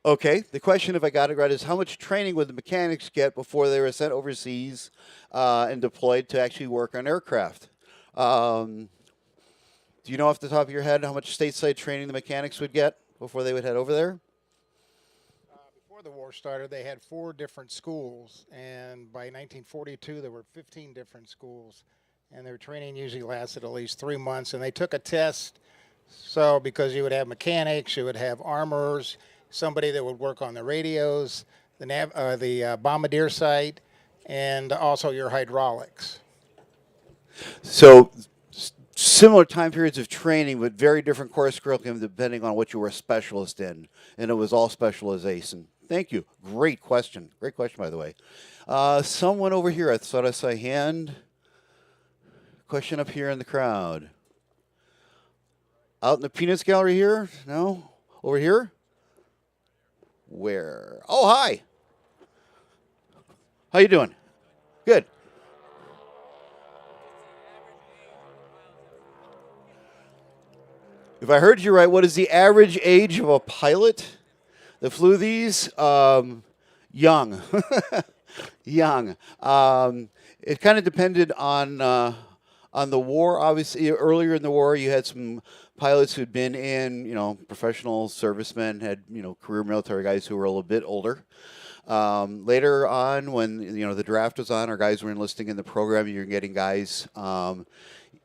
Okay, the question, if I got it right, is how much training would the mechanics get before they were sent overseas and deployed to actually work on aircraft? Um, do you know off the top of your head how much stateside training the mechanics would get before they would head over there? Before the war started, they had 4 different schools, and by 1942, there were 15 different schools, and their training usually lasted at least 3 months. And they took a test, so because you would have mechanics, you would have armorers, somebody that would work on the radios, the bombardier sight, and also your hydraulics. So, similar time periods of training, but very different course curriculum depending on what you were a specialist in. And it was all specialization. Thank you. Great question. Great question, by the way. Someone over here, I thought I saw a hand. Question up here in the crowd. Out in the Peanuts Gallery here? No? Over here? Where? Oh, hi. How you doing? Good. If I heard you right, what is the average age of a pilot that flew these? Young. Young. It kind of depended on the war. Obviously, earlier in the war, you had some pilots who'd been in, professional servicemen, had career military guys who were a little bit older. Later on, when the draft was on, our guys were enlisting in the program. You're getting guys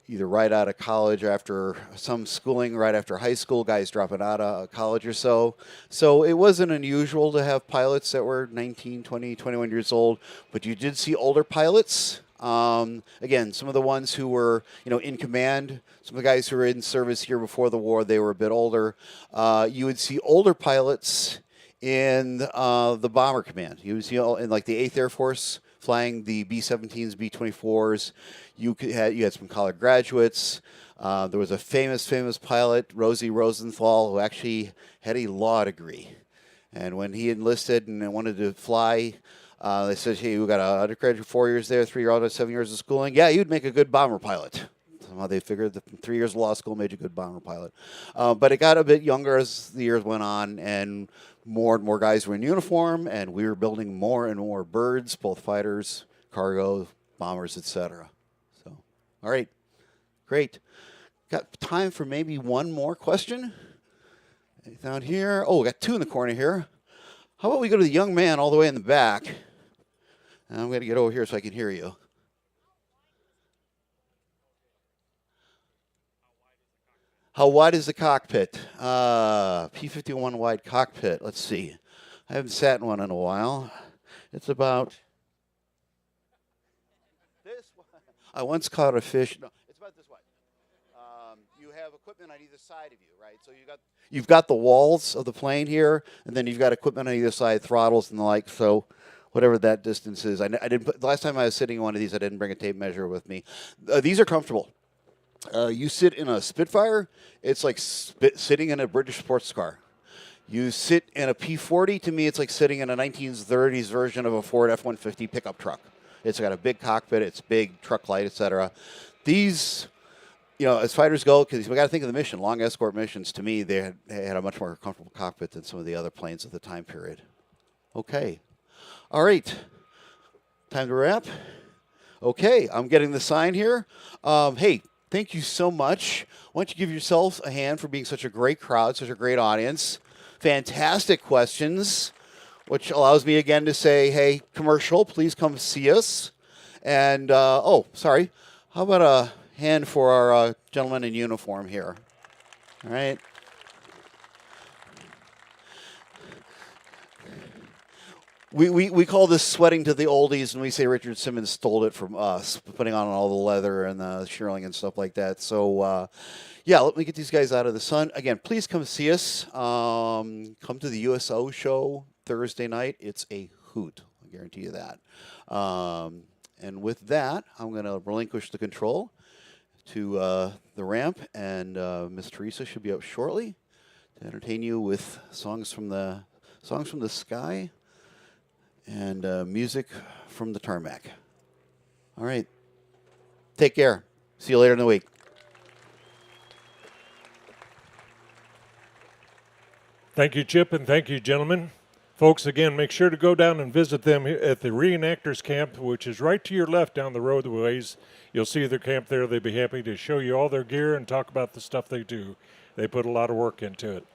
either right out of college or after some schooling, right after high school, guys dropping out of college or so. So it wasn't unusual to have pilots that were 19, 20, 21 years old, but you did see older pilots. Again, some of the ones who were, in command, some of the guys who were in service here before the war, they were a bit older. You would see older pilots in the bomber command. You would see in like the 8th Air Force flying the B-17s, B-24s. You had some college graduates. There was a famous pilot, Rosie Rosenthal, who actually had a law degree. And when he enlisted and wanted to fly, they said, "Hey, you got an undergraduate 4 years there, 3 years, 7 years of schooling. Yeah, you'd make a good bomber pilot." Somehow they figured that 3 years of law school made you a good bomber pilot. But it got a bit younger as the years went on, and more guys were in uniform, and we were building more and more birds, both fighters, cargo, bombers, etc. So, all right, great. Got time for maybe one more question? Down here. Oh, we got two in the corner here. How about we go to the young man all the way in the back? And I'm going to get over here so I can hear you. How wide is the cockpit? P-51 wide cockpit. Let's see. I haven't sat in one in a while. It's about this. I once caught a fish. No, it's about this wide. You have equipment on either side of you, right? So you've got the walls of the plane here, and then you've got equipment on either side, throttles and the like. So whatever that distance is, I didn't. The last time I was sitting in one of these, I didn't bring a tape measure with me. These are comfortable. You sit in a Spitfire, it's like sitting in a British sports car. You sit in a P-40, to me, it's like sitting in a 1930s version of a Ford F-150 pickup truck. It's got a big cockpit, it's big, truck light, etc. These, as fighters go, because we got to think of the mission, long escort missions, to me, they had a much more comfortable cockpit than some of the other planes at the time period. Okay. All right. Time to wrap. Okay, I'm getting the sign here. Hey, thank you so much. Why don't you give yourselves a hand for being such a great crowd, such a great audience. Fantastic questions, which allows me again to say, hey, commercial, please come see us. And, sorry, how about a hand for our gentleman in uniform here? All right. We call this sweating to the oldies, and we say Richard Simmons stole it from us, putting on all the leather and the shearling and stuff like that. So, let me get these guys out of the sun. Again, please come see us. Come to the USO show Thursday night. It's a hoot. I guarantee you that. And with that, I'm going to relinquish the control to the ramp, and Miss Teresa should be up shortly to entertain you with songs from the sky and music from the tarmac. All right. Take care. See you later in the week. Thank you, Chip, and thank you, gentlemen. Folks, again, make sure to go down and visit them at the Reenactors Camp, which is right to your left down the road a ways. You'll see their camp there. They'd be happy to show you all their gear and talk about the stuff they do. They put a lot of work into it.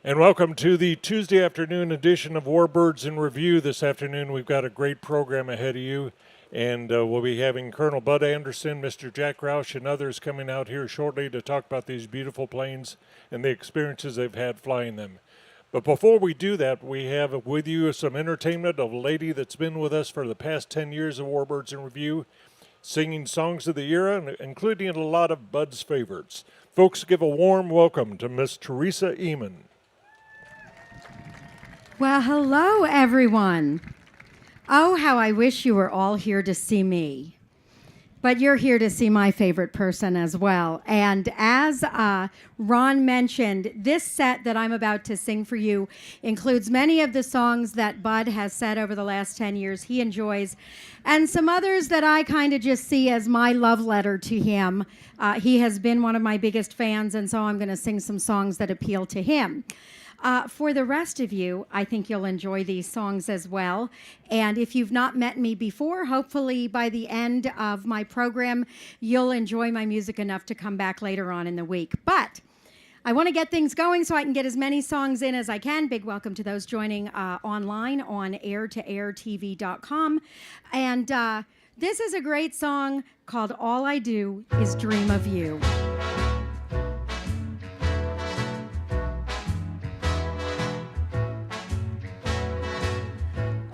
And welcome to the Tuesday afternoon edition of Warbirds in Review. This afternoon we've got a great program ahead of you, and we'll be having Colonel Bud Anderson, Mr. Jack Roush, and others coming out here shortly to talk about these beautiful planes and the experiences they've had flying them. But before we do that, we have with you some entertainment of a lady that's been with us for the past 10 years of Warbirds in Review, singing songs of the era, including a lot of Bud's favorites. Folks, give a warm welcome to Miss Teresa Eamon. Well, hello, everyone. Oh, how I wish you were all here to see me. But you're here to see my favorite person as well. And as Ron mentioned, this set that I'm about to sing for you includes many of the songs that Bud has said over the last 10 years he enjoys, and some others that I kind of just see as my love letter to him. He has been one of my biggest fans, and so I'm going to sing some songs that appeal to him. For the rest of you, I think you'll enjoy these songs as well. And if you've not met me before, hopefully by the end of my program, you'll enjoy my music enough to come back later on in the week. But I want to get things going so I can get as many songs in as I can. Big welcome to those joining online on airtoairtv.com. And this is a great song called All I Do Is Dream of You.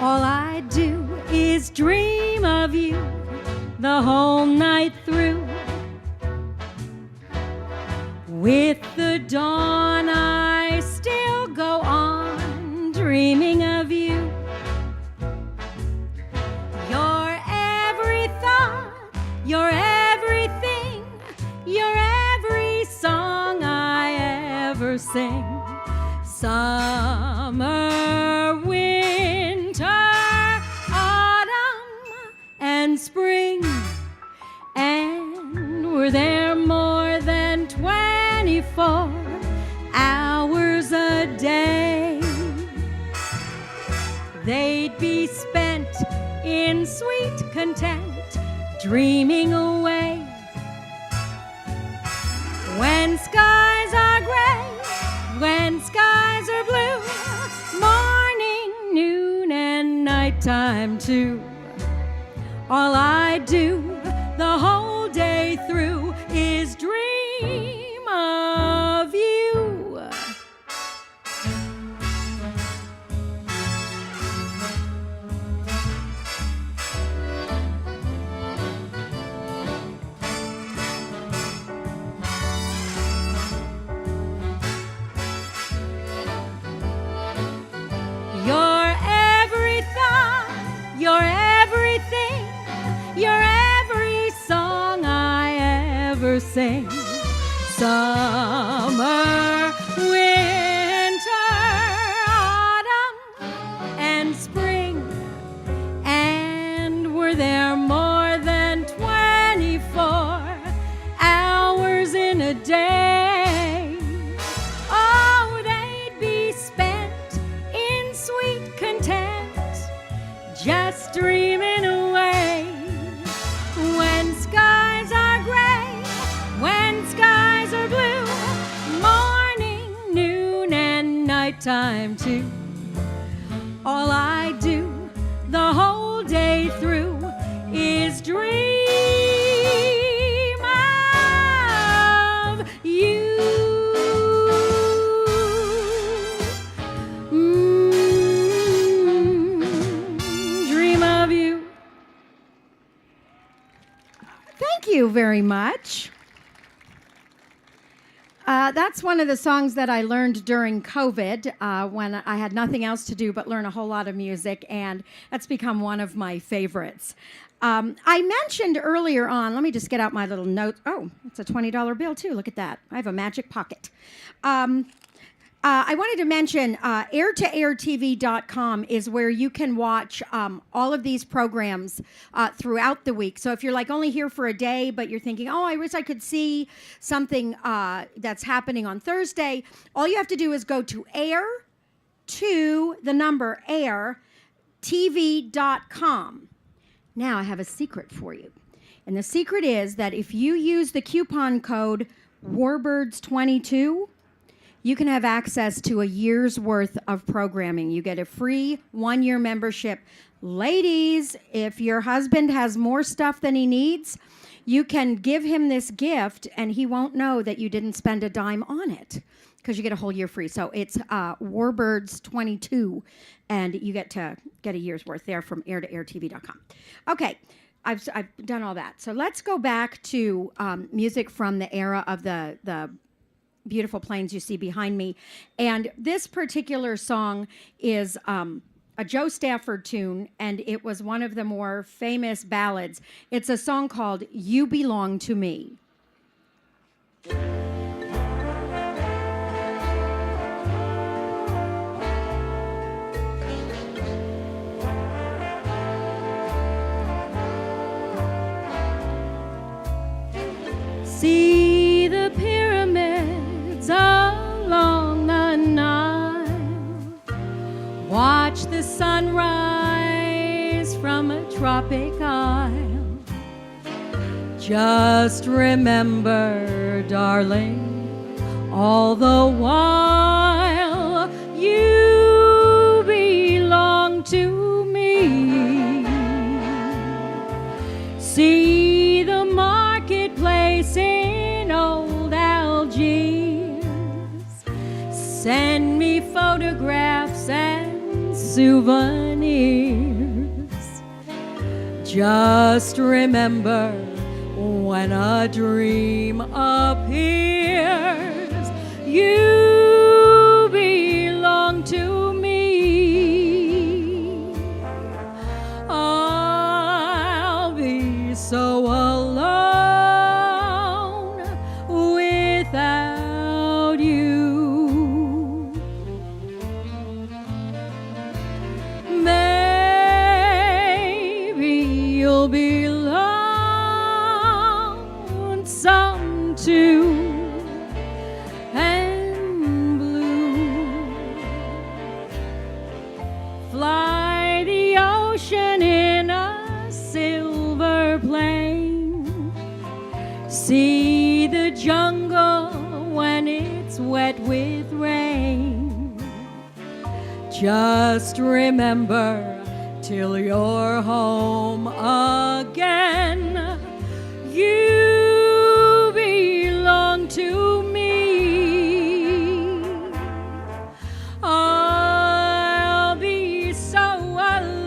All I do is dream of you the whole night through. With the dawn, I still go on dreaming of you. You're every thought, you're everything, you're every song I ever sing. Summer, winter, autumn, and spring. And we're there more than 24 hours a day. They'd be spent in sweet content, dreaming away. When skies are gray, when skies are blue, morning, noon, and nighttime too. All I do the whole day through is dream of you. You're every thought, you're everything, you're every song I ever sing. Summer, winter, autumn, and spring. And we're there more than 24 hours in a day. Oh, they'd be spent in sweet content, just dreaming away. When skies are gray, when skies are blue, morning, noon, and nighttime too. All I do the whole day through is dream of you. Dream of you. Thank you very much. That's one of the songs that I learned during COVID when I had nothing else to do but learn a whole lot of music, and that's become one of my favorites. I mentioned earlier on, let me just get out my little note. Oh, it's a $20 bill too. Look at that. I have a magic pocket. I wanted to mention air-to-air-tv.com is where you can watch all of these programs throughout the week. So if you're like only here for a day, but you're thinking, oh, I wish I could see something that's happening on Thursday, all you have to do is go to air-tv.com. Now I have a secret for you. And the secret is that if you use the coupon code Warbirds22, you can have access to a year's worth of programming. You get a free 1-year membership. Ladies, if your husband has more stuff than he needs, you can give him this gift and he won't know that you didn't spend a dime on it because you get a whole year free. So it's Warbirds22 and you get to get a year's worth there from air-to-air-tv.com. Okay, I've done all that. So let's go back to music from the era of the beautiful planes you see behind me. And this particular song is a Joe Stafford tune, and it was one of the more famous ballads. It's a song called You Belong to Me. See the pyramids along the Nile. Watch the sunrise from a tropic isle. Just remember, darling, all the while you belong to me. See the marketplace in old Algiers. Send me photographs and souvenirs. Just remember, when a dream appears, you belong to me. I'll be so alone without you. Maybe you'll be lonesome too, and blue. Fly the ocean in a silver plane. See the jungle when it's wet with rain. Just remember, till you're home again, you belong to me. I'll be so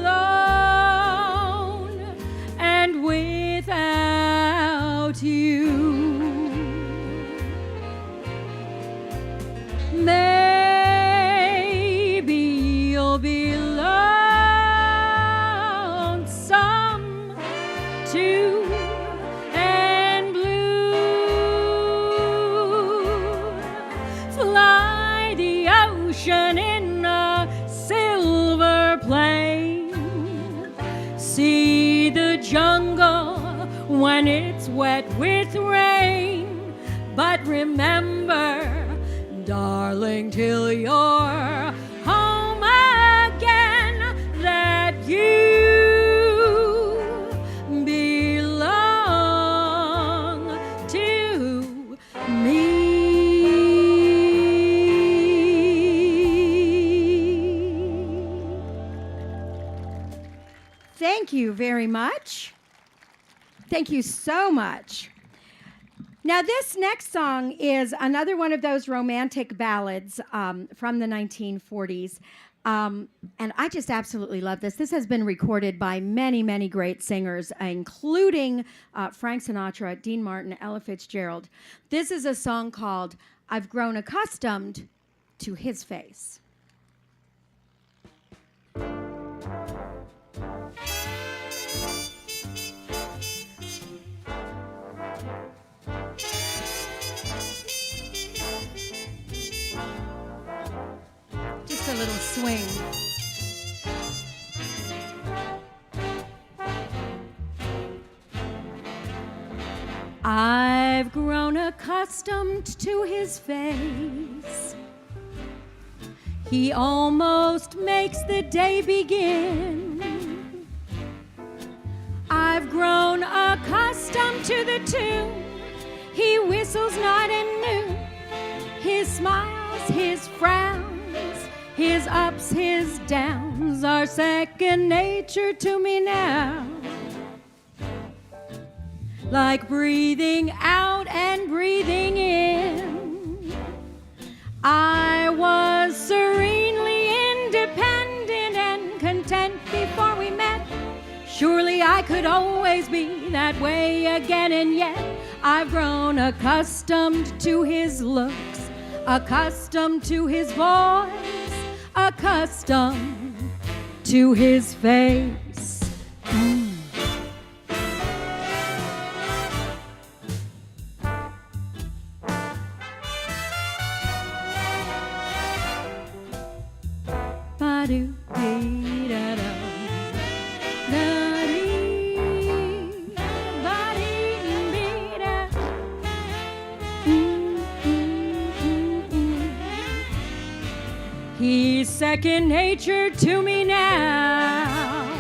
alone and without you. Maybe you'll be lonesome too, and blue. Fly the ocean in a silver plane. See the jungle when it's wet with rain. But remember, darling, till you're home again, that you belong to me. Thank you very much. Thank you so much. Now, this next song is another one of those romantic ballads from the 1940s. And I just absolutely love this. This has been recorded by many, many great singers, including Frank Sinatra, Dean Martin, Ella Fitzgerald. This is a song called I've Grown Accustomed to His Face. a little swing. I've grown accustomed to his face. He almost makes the day begin. I've grown accustomed to the tune he whistles night and noon. His smiles, his frowns, his ups, his downs are second nature to me now. Like breathing out and breathing in. I was serenely independent and content before we met. Surely I could always be that way again, and yet I've grown accustomed to his looks, accustomed to his voice, accustomed to his face. He's second nature to me now,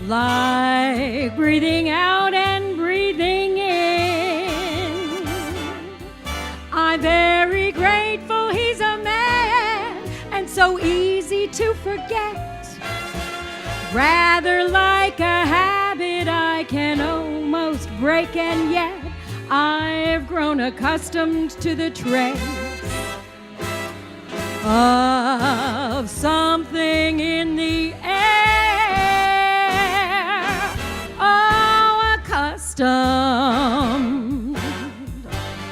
like breathing out and breathing in. I'm very grateful he's a man and so easy to forget. Rather like a habit I can almost break, and yet I've grown accustomed to the trace of something in the air. Oh, accustomed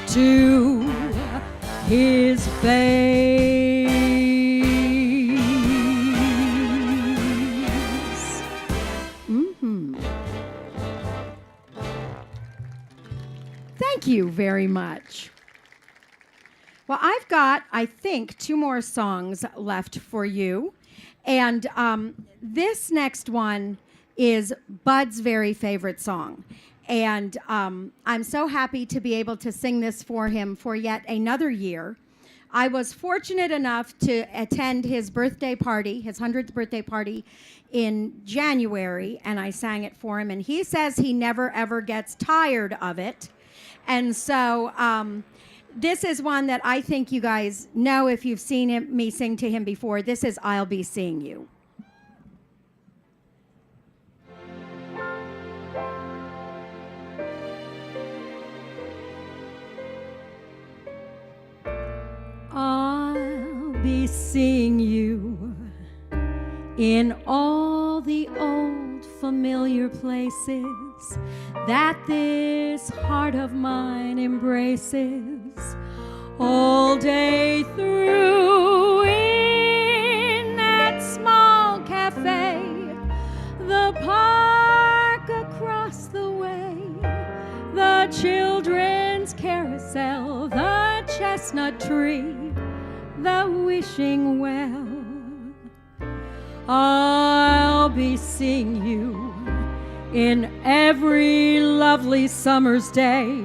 to his face. Thank you very much. Well, I've got, I think, 2 more songs left for you. And this next one is Bud's very favorite song. And I'm so happy to be able to sing this for him for yet another year. I was fortunate enough to attend his birthday party, his 100th birthday party in January, and I sang it for him. And he says he never, ever gets tired of it. And so this is one that I think you guys know if you've seen me sing to him before. This is I'll Be Seeing You. I'll be seeing you in all the old familiar places that this heart of mine embraces all day through. In that small cafe, the park across the way, the children's carousel, the chestnut tree, the wishing well. I'll be seeing you in every lovely summer's day,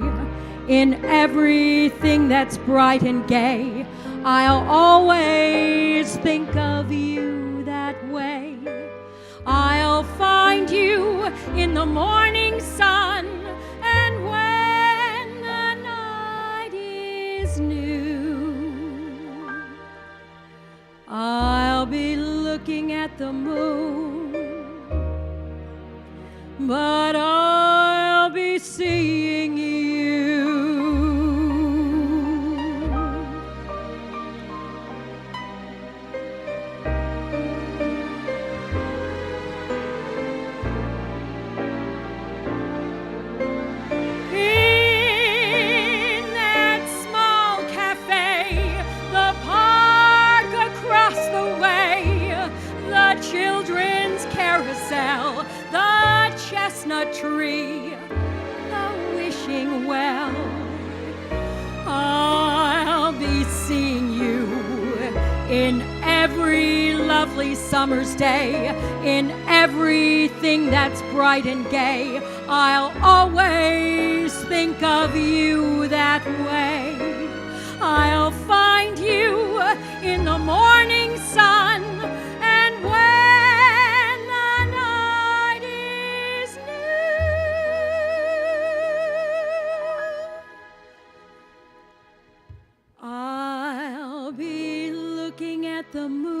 in everything that's bright and gay. I'll always think of you that way. I'll find you in the morning sun, and when the night is new, I'll be looking at the moon, but I'll be seeing you. In that small cafe, the park across the way, the children's carousel, the chestnut tree, lovely summer's day, in everything that's bright and gay, I'll always think of you that way. I'll find you in the morning sun, and when the night is new, I'll be looking at the moon,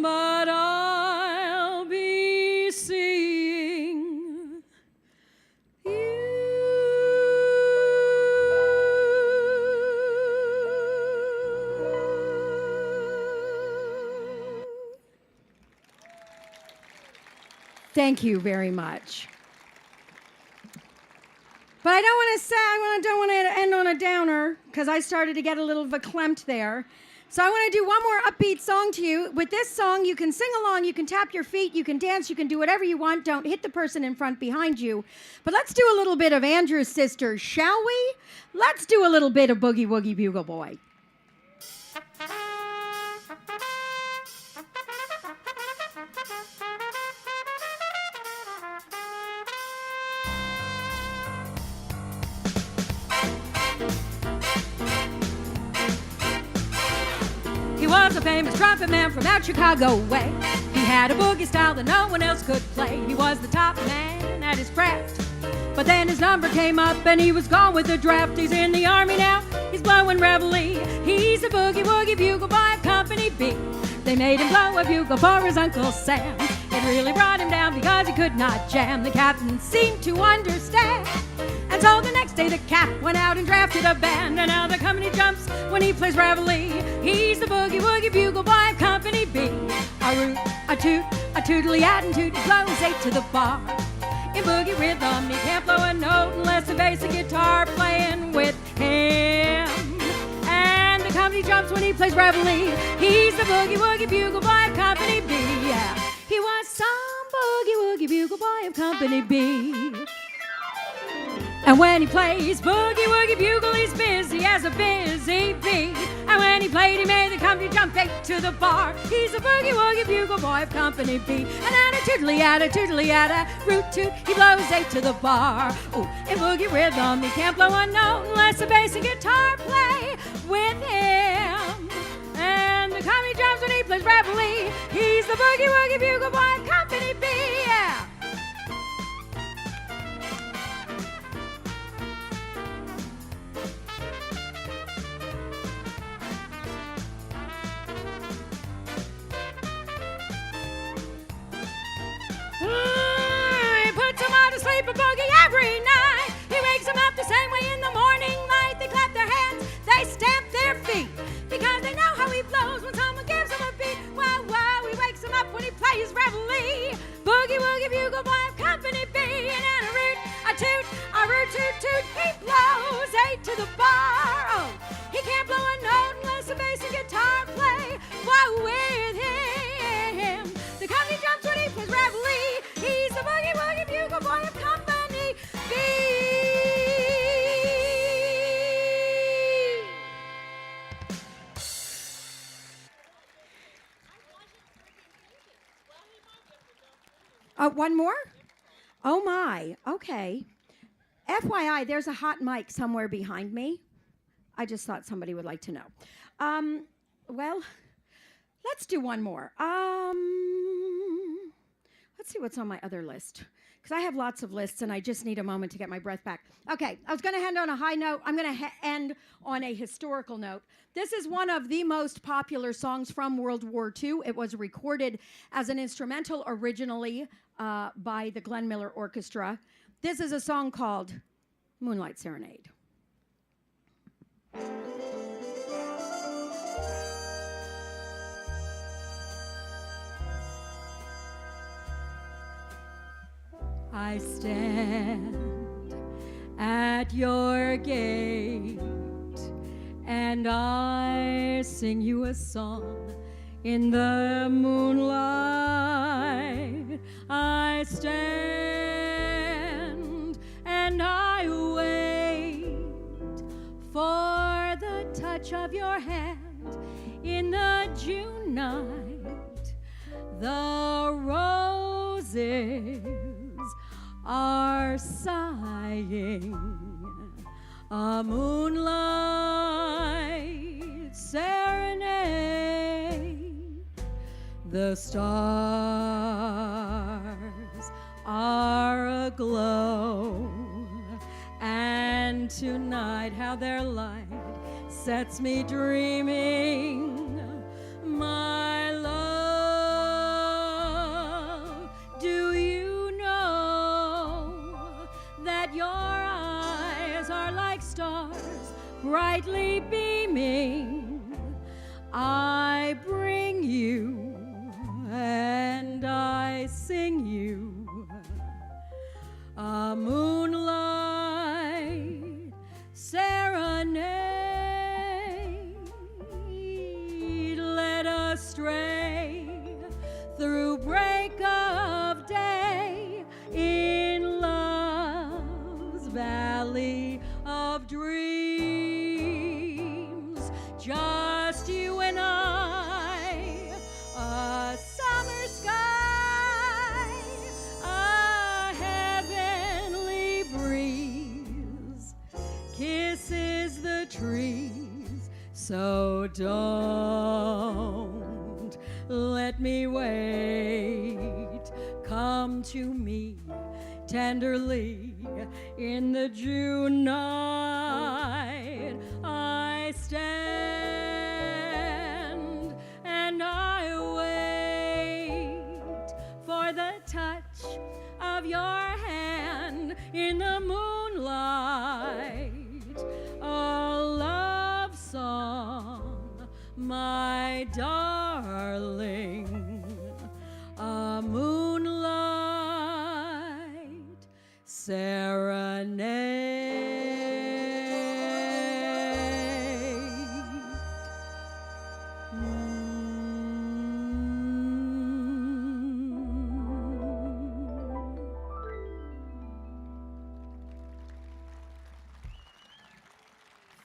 but I'll be seeing you. Thank you very much. But I don't want to say, don't want to end on a downer, because I started to get a little verklempt there. So I want to do one more upbeat song to you. With this song, you can sing along, you can tap your feet, you can dance, you can do whatever you want. Don't hit the person in front behind you. But let's do a little bit of Andrew's Sisters, shall we? Let's do a little bit of Boogie Woogie Bugle Boy. He was a famous trumpet man from out Chicago way. He had a boogie style that no one else could play. He was the top man at his craft. But then his number came up and he was gone with the draft. He's in the army now, he's blowing reveille. He's a boogie woogie bugle boy of Company B. They made him blow a bugle for his Uncle Sam. It really brought him down because he could not jam. The captain seemed to understand. And so the next day the Cap went out and drafted a band. And now the company jumps when he plays reveille. He's the boogie woogie bugle boy of Company B. A root, a toot, a tootly-at and toot, he blows 8 to the bar. In boogie rhythm, he can't blow a note unless the bass and guitar playing with him. And the company jumps when he plays reveille. He's the boogie woogie bugle boy of Company B. Yeah, he was some boogie woogie bugle boy of Company B. And when he plays boogie woogie bugle, he's busy as a busy bee. And when he played, he made the company jump 8 to the bar. He's a boogie woogie bugle boy of Company B. And at a tootly-at a root toot, he blows 8 to the bar. Ooh, in boogie rhythm, he can't blow a note unless the bass and guitar play with him. And the company jumps when he plays reveille. He's the boogie woogie bugle boy of Company B. Yeah. He puts him out to sleep a boogie every night. He wakes him up the same way in the morning light. They clap their hands, they stamp their feet, because they know how he blows when someone gives him a beat. Wow, wow, he wakes him up when he plays reveille. Boogie woogie bugle boy of Company B. And a root, a toot, toot, he blows 8 to the bar. Oh, he can't blow a note unless the bass and guitar play while with him. The company jumps when he plays reveille. He's the boogie woogie bugle boy of Company B. One more? Oh my, okay. FYI, there's a hot mic somewhere behind me. I just thought somebody would like to know. Well, let's do one more. Let's see what's on my other list, because I have lots of lists and I just need a moment to get my breath back. Okay, I was going to end on a high note. I'm going to end on a historical note. This is one of the most popular songs from World War II. It was recorded as an instrumental originally by the Glenn Miller Orchestra. This is a song called Moonlight Serenade. I stand at your gate and I sing you a song in the moonlight. I stand and I wait for the touch touch of your hand in the June night. The roses are sighing, a moonlight serenade. The stars are aglow, and tonight how their light sets me dreaming. My love, do you know that your eyes are like stars brightly beaming? I bring you and I sing you a moonlight serenade. Let us stray through break of day in love's valley of dreams. Just you and I, a summer sky, a heavenly breeze kisses the trees. So don't let me wait. Come to me tenderly in the June night. I stand and I wait for the touch of your hand in the moonlight. A love song, my darling, a moonlight serenade.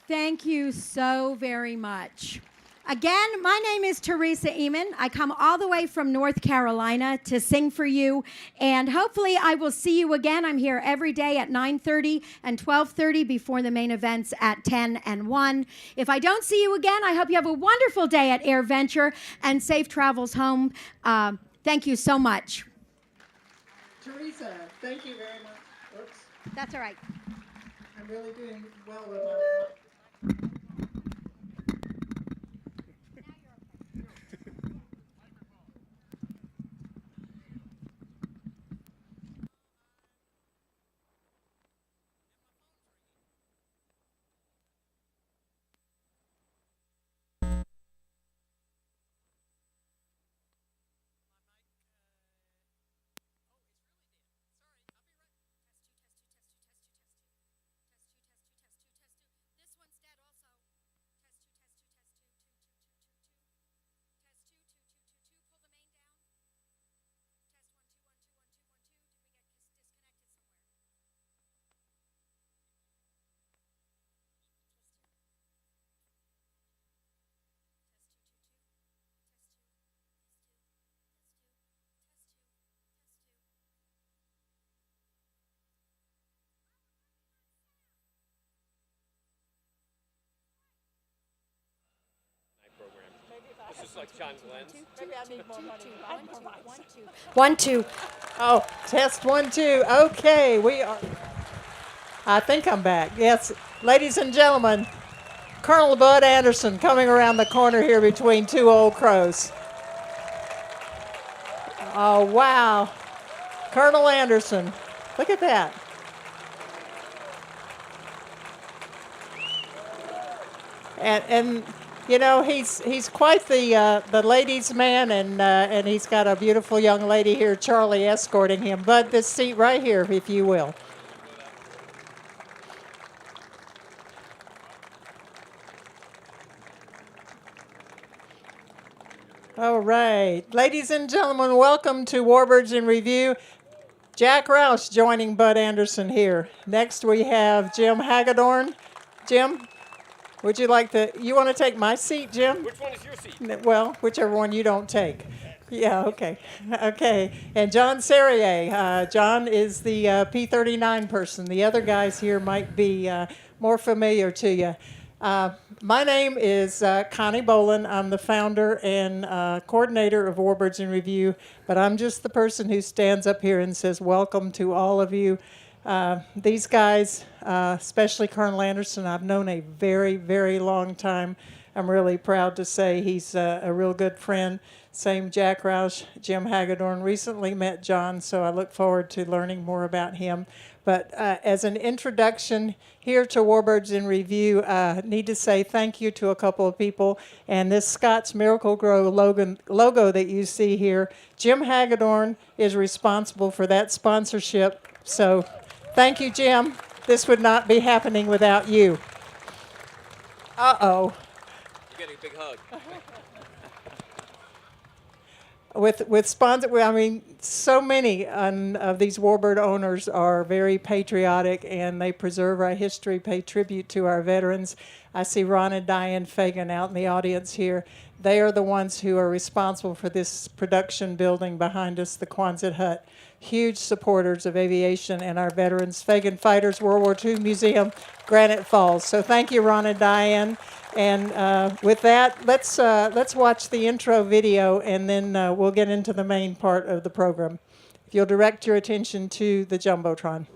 Thank you so very much. Again, my name is Teresa Eamon. I come all the way from North Carolina to sing for you, and hopefully I will see you again. I'm here every day at 9:30 and 12:30 before the main events at 10 and 1. If I don't see you again, I hope you have a wonderful day at Air Venture and safe travels home. Thank you so much. Teresa, thank you very much. Oops, That's all right. I'm really doing well with my. This is like John's lens. Maybe I need more money. 1, 2. Oh, test 1, 2. Okay, we are. I think I'm back. Yes, ladies and gentlemen, Colonel Bud Anderson coming around the corner here between two Old Crows. Oh, wow. Colonel Anderson. Look at that. And you know, he's quite the ladies' man, and he's got a beautiful young lady here, Charlie, escorting him. Bud, this seat right here, if you will. All right. Ladies and gentlemen, welcome to Warbirds in Review. Jack Roush joining Bud Anderson here. Next we have Jim Hagedorn. Jim, Would you like to, you want to take my seat, Jim? Which one is your seat? Well, whichever one you don't take. Yeah, okay. Okay. And John Cyrier. John is the P-39 person. The other guys here might be more familiar to you. My name is Connie Boland. I'm the founder and coordinator of Warbirds in Review, but I'm just the person who stands up here and says welcome to all of you. These guys, especially Colonel Anderson, I've known a very, very long time. I'm really proud to say he's a real good friend. Same Jack Roush, Jim Hagedorn. Recently met John, so I look forward to learning more about him. But as an introduction here to Warbirds in Review, I need to say thank you to a couple of people. And this Scott's Miracle-Gro logo that you see here, Jim Hagedorn is responsible for that sponsorship. So thank you, Jim. This would not be happening without you. Uh-oh. You're getting a big hug. With sponsor, I mean, so many of these Warbird owners are very patriotic, and they preserve our history, pay tribute to our veterans. I see Ron and Diane Fagan out in the audience here. They are the ones who are responsible for this production building behind us, the Quonset hut. Huge supporters of aviation and our veterans. Fagan Fighters World War II Museum, Granite Falls. So thank you, Ron and Diane. And with that, let's watch the intro video, and then we'll get into the main part of the program. If you'll direct your attention to the Jumbotron.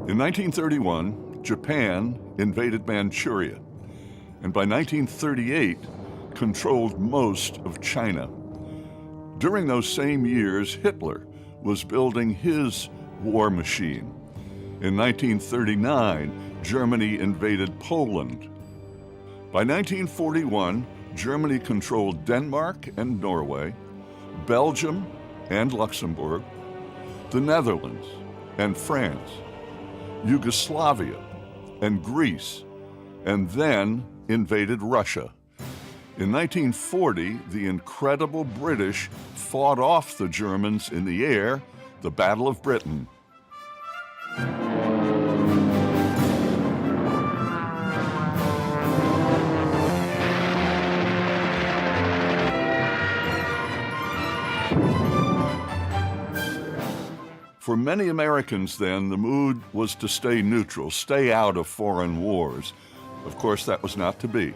In 1931, Japan invaded Manchuria, and by 1938, controlled most of China. During those same years, Hitler was building his war machine. In 1939, Germany invaded Poland. By 1941, Germany controlled Denmark and Norway, Belgium and Luxembourg, the Netherlands and France, Yugoslavia and Greece, and then invaded Russia. In 1940, the incredible British fought off the Germans in the air, the Battle of Britain. For many Americans then, the mood was to stay neutral, stay out of foreign wars. Of course, that was not to be.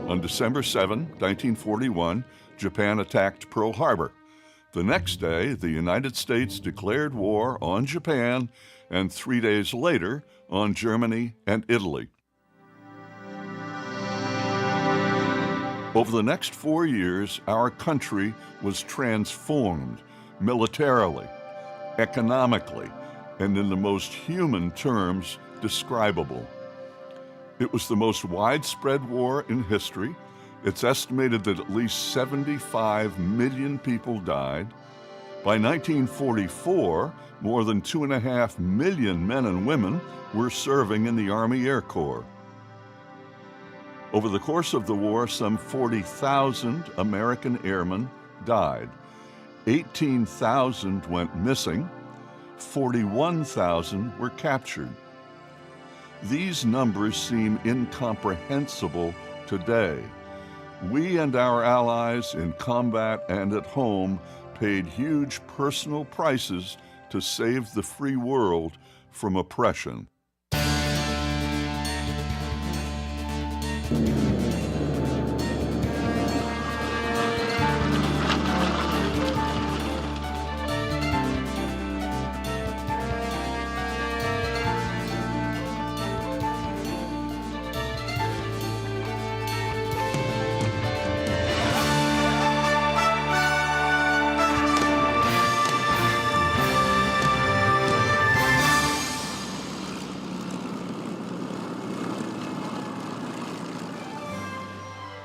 On December 7, 1941, Japan attacked Pearl Harbor. The next day, the United States declared war on Japan, and 3 days later, on Germany and Italy. Over the next 4 years, our country was transformed militarily, economically, and in the most human terms describable. It was the most widespread war in history. It's estimated that at least 75 million people died. By 1944, more than 2.5 million men and women were serving in the Army Air Corps. Over the course of the war, some 40,000 American airmen died. 18,000 went missing. 41,000 were captured. These numbers seem incomprehensible today. We and our allies in combat and at home paid huge personal prices to save the free world from oppression.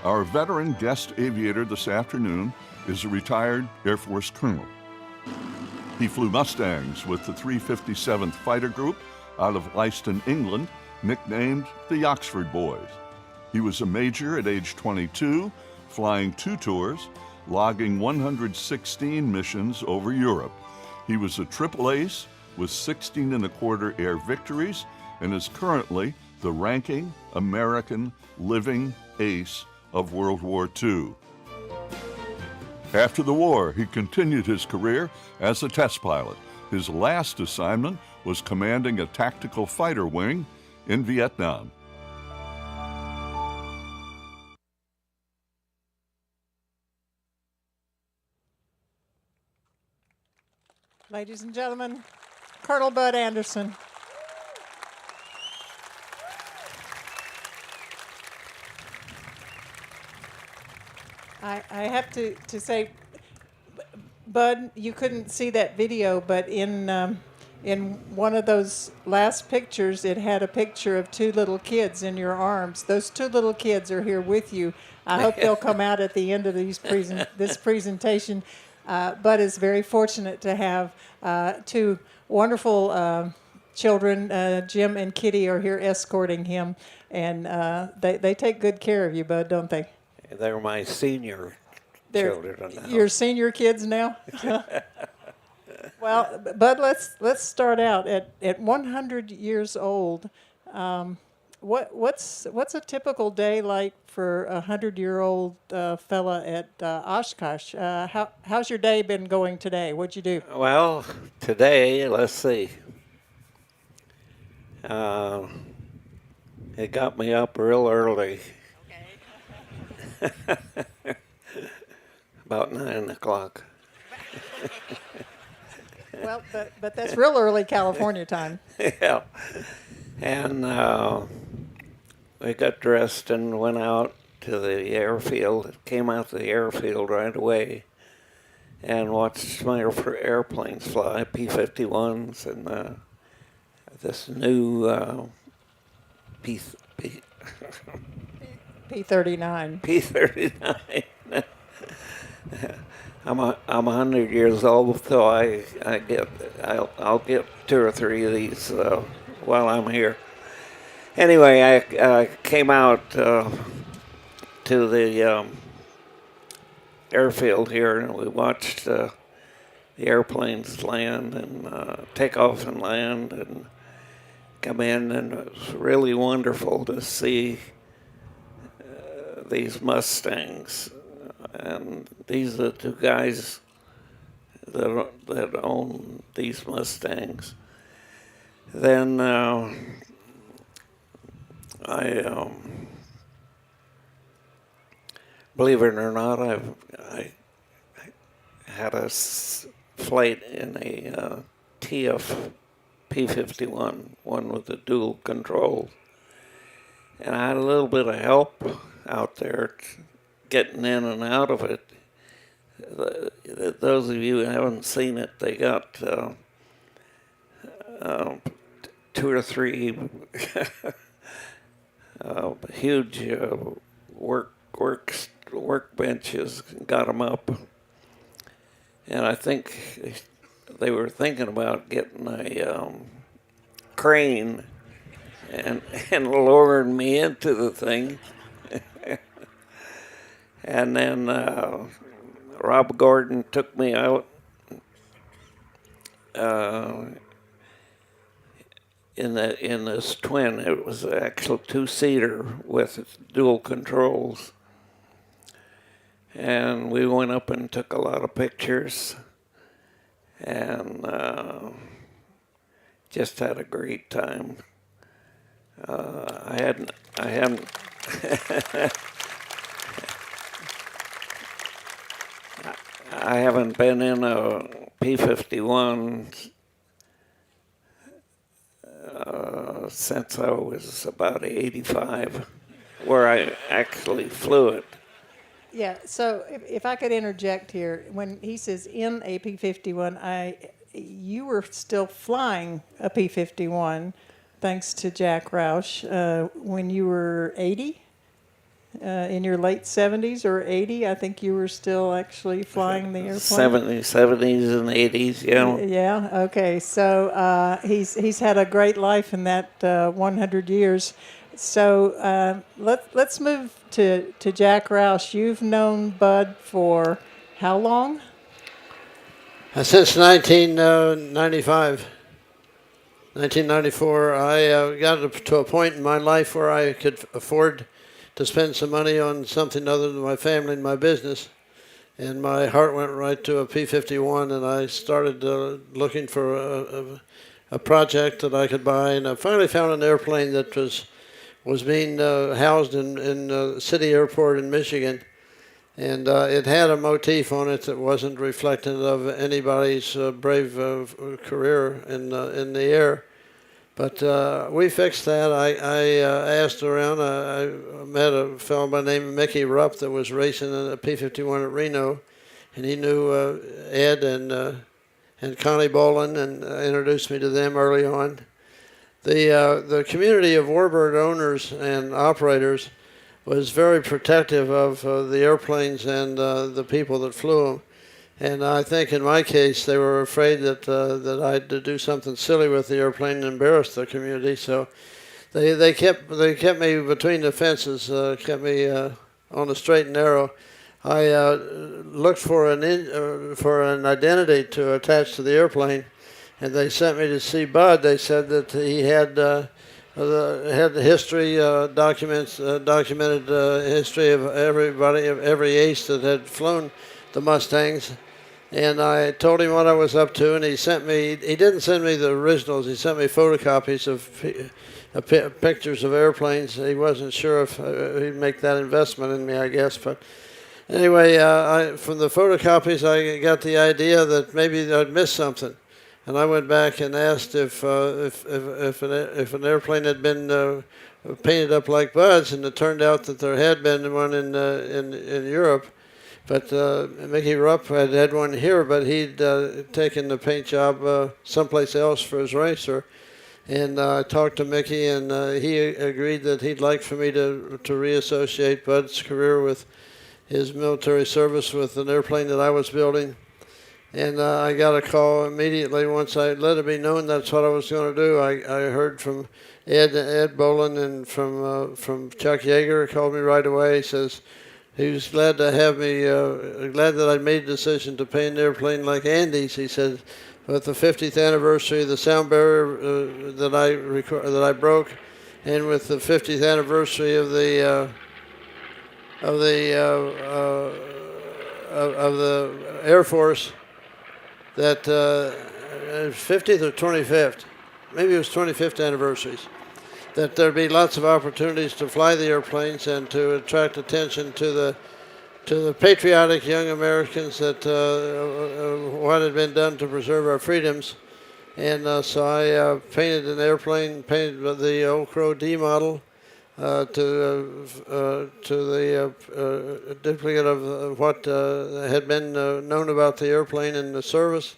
Our veteran guest aviator this afternoon is a retired Air Force colonel. He flew Mustangs with the 357th Fighter Group out of Leiston, England, nicknamed the Yoxford Boys. He was a major at age 22, flying 2 tours, logging 116 missions over Europe. He was a Triple Ace with 16 1/4 air victories and is currently the ranking American living ace of World War II. After the war, he continued his career as a test pilot. His last assignment was commanding a tactical fighter wing in Vietnam. Ladies and gentlemen, Colonel Bud Anderson. I have to say, Bud, you couldn't see that video, but in one of those last pictures, it had a picture of 2 little kids in your arms. Those 2 little kids are here with you. I hope they'll come out at the end of this presentation. Bud is very fortunate to have 2 wonderful children. Jim and Kitty are here escorting him, and they take good care of you, Bud, don't they? They're my senior children now. Your senior kids now? Well, Bud, let's start out at 100 years old. What's a typical day like for a 100-year-old fella at Oshkosh? How's your day been going today? What'd you do? Well, today, let's see. It got me up real early. About 9 o'clock. Well, but that's real early California time. Yeah. And we got dressed and went out to the airfield. Came out to the airfield right away and watched my airplanes fly, P-51s and this new P-39. P-39. I'm 100 years old, so I'll get 2 or 3 of these while I'm here. Anyway, I came out to the airfield here, and we watched the airplanes land and take off and land and come in, and it was really wonderful to see these Mustangs. And these are the 2 guys that own these Mustangs. Then I believe it or not, I had a flight in a TF P-51, one with the dual controls, and I had a little bit of help out there getting in and out of it. Those of you who haven't seen it, they got 2 or 3 huge workbenches, got them up, and I think they were thinking about getting a crane and lowering me into the thing. And then Rob Gordon took me out in this twin. It was an actual 2-seater with dual controls. And we went up and took a lot of pictures and just had a great time. I hadn't I haven't been in a P-51 since I was about 85, where I actually flew it. Yeah, so if I could interject here, when he says in a P-51, you were still flying a P-51, thanks to Jack Roush, when you were 80? in your late 70s or 80. I think you were still actually flying the airplane. 70s and 80s, yeah. Yeah. Okay. So he's had a great life in that 100 years. So let's move to Jack Roush. You've known Bud for how long? Since 1995. 1994, I got to a point in my life where I could afford to spend some money on something other than my family and my business. And my heart went right to a P-51, and I started looking for a project that I could buy. And I finally found an airplane that was being housed in City Airport in Michigan. And it had a motif on it that wasn't reflective of anybody's brave career in the air. But we fixed that. I asked around. I met a fellow by the name of Mickey Rupp that was racing a P-51 at Reno, and he knew Ed and Connie Bolin, and introduced me to them early on. The community of Warbird owners and operators was very protective of the airplanes and the people that flew them. And I think in my case, they were afraid that I'd do something silly with the airplane and embarrass the community. So they kept me between the fences, kept me on the straight and narrow. I looked for an identity to attach to the airplane, and they sent me to see Bud. They said that he had the history documented history of every ace that had flown the Mustangs, and I told him what I was up to, and he didn't send me the originals. He sent me photocopies of pictures of airplanes. He wasn't sure if he'd make that investment in me, I guess, but anyway, from the photocopies I got the idea that maybe I'd missed something. And I went back and asked if an airplane had been painted up like Bud's, and it turned out that there had been one in Europe. But Mickey Rupp had one here, but he'd taken the paint job someplace else for his racer. And I talked to Mickey, and he agreed that he'd like for me to reassociate Bud's career with his military service with an airplane that I was building. And I got a call immediately once I let it be known that's what I was going to do. I heard from Ed Bolin and from Chuck Yeager. Called me right away. He says he was glad to have me, glad that I made the decision to paint an airplane like Andy's. He said, with the 50th anniversary of the sound barrier that I broke, and with the 50th anniversary of the Air Force, that 50th or 25th, maybe it was 25th anniversaries, that there'd be lots of opportunities to fly the airplanes and to attract attention to the patriotic young Americans that what had been done to preserve our freedoms. And so I painted an airplane, painted the Old Crow D model to the duplicate of what had been known about the airplane in the service,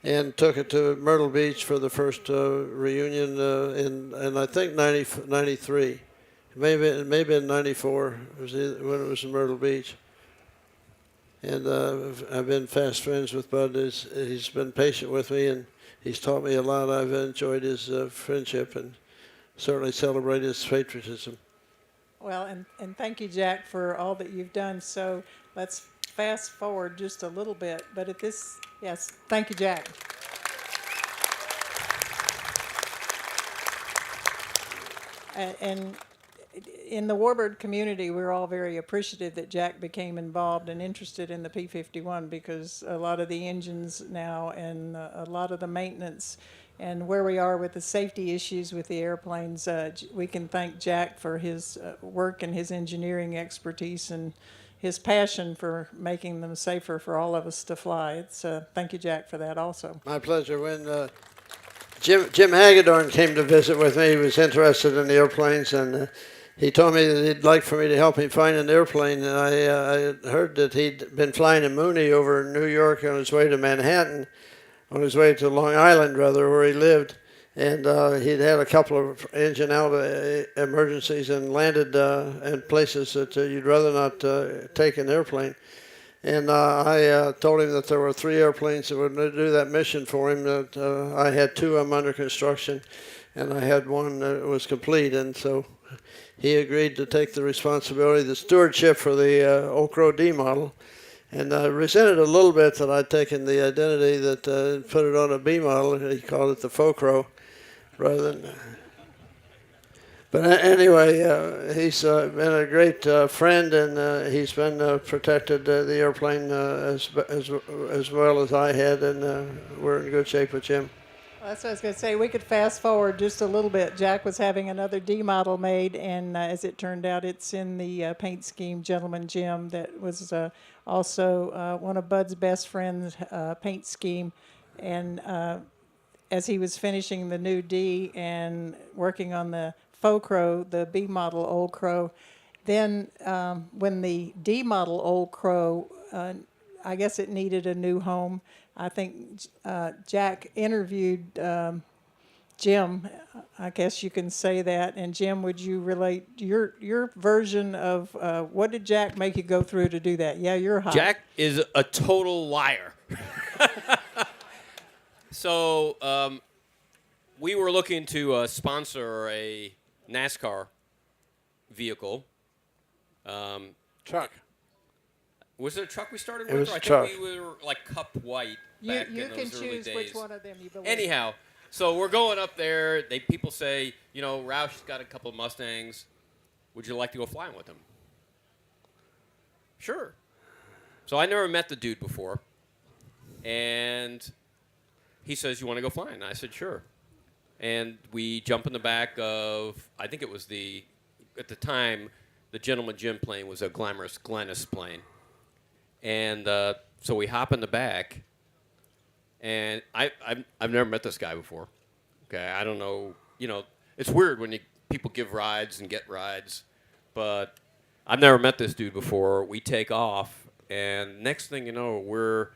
and took it to Myrtle Beach for the first reunion in I think 93, maybe in 94 when it was in Myrtle Beach. And I've been fast friends with Bud. He's been patient with me, and he's taught me a lot. I've enjoyed his friendship and certainly celebrate his patriotism. Well, and thank you, Jack, for all that you've done. So let's fast forward just a little bit. But at this, yes, thank you, Jack. And in the Warbird community, we're all very appreciative that Jack became involved and interested in the P-51, because a lot of the engines now and a lot of the maintenance and where we are with the safety issues with the airplanes, we can thank Jack for his work and his engineering expertise and his passion for making them safer for all of us to fly. Thank you, Jack, for that also. My pleasure. When Jim Hagedorn came to visit with me, he was interested in the airplanes, and he told me that he'd like for me to help him find an airplane. And I heard that he'd been flying a Mooney over in New York on his way to Manhattan, on his way to Long Island, rather, where he lived. And he'd had a couple of engine out emergencies and landed in places that you'd rather not take an airplane. And I told him that there were 3 airplanes that would do that mission for him. That I had 2 of them under construction, and I had one that was complete. And so he agreed to take the responsibility, the stewardship for the Old Crow D model. And I resented a little bit that I'd taken the identity that put it on a B model. He called it the Faux Crow, rather than. But anyway, he's been a great friend, and he's been protected the airplane as well as I had, and we're in good shape with Jim. Well, that's what I was going to say. We could fast forward just a little bit. Jack was having another D model made, and as it turned out, it's in the paint scheme Gentleman Jim that was also one of Bud's best friends' paint scheme. And as he was finishing the new D and working on the Faux Crow, the B model Old Crow, then when the D model Old Crow, I guess it needed a new home. I think Jack interviewed Jim. I guess you can say that. And Jim, would you relate your version of what did Jack make you go through to do that? Yeah, you're hot. Jack is a total liar. So we were looking to sponsor a NASCAR vehicle. Truck. Was it a truck we started It with? was Or I a truck. think we were like Cup White You back in can those early choose days. which one of them you believe. Anyhow, so we're going up there. People say, Roush's got a couple of Mustangs. Would you like to go flying with him? Sure. So I never met the dude before. And he says, you want to go flying? And I said, sure. And we jump in the back of, I think it was at the time, the Gentleman Jim plane was a Glamorous Glennis plane. And so we hop in the back, and I've never met this guy before. Okay, I don't know. It's weird when people give rides and get rides, but I've never met this dude before. We take off, and next thing you know, we're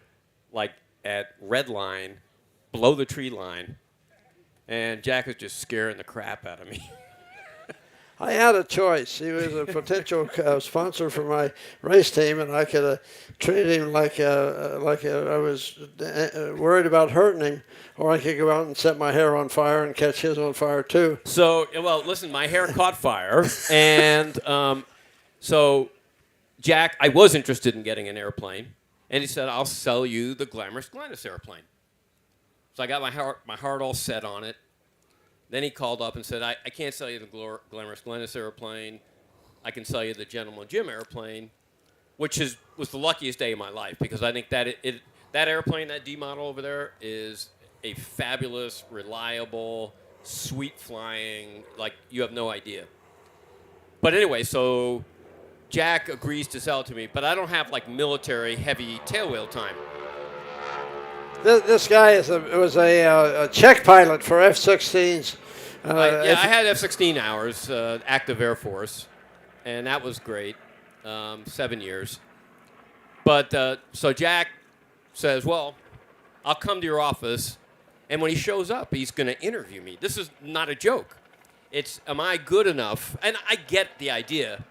like at red line, below the tree line, and Jack is just scaring the crap out of me. I had a choice. He was a potential sponsor for my race team, and I could have treated him like I was worried about hurting him, or I could go out and set my hair on fire and catch his on fire too. So, well, listen, my hair caught fire, and so Jack, I was interested in getting an airplane, and he said, I'll sell you the Glamorous Glennis airplane. So I got my heart all set on it. Then he called up and said, I can't sell you the Glamorous Glennis airplane. I can sell you the Gentleman Jim airplane, which was the luckiest day of my life, because I think that that airplane, that D model over there, is a fabulous, reliable, sweet flying, like you have no idea. But anyway, so Jack agrees to sell it to me, but I don't have like military heavy tailwheel time. This guy was a check pilot for F-16s. I had F-16 hours, active Air Force, and that was great, 7 years. But so Jack says, well, I'll come to your office, and when he shows up, he's going to interview me. This is not a joke. It's, am I good enough? And I get the idea.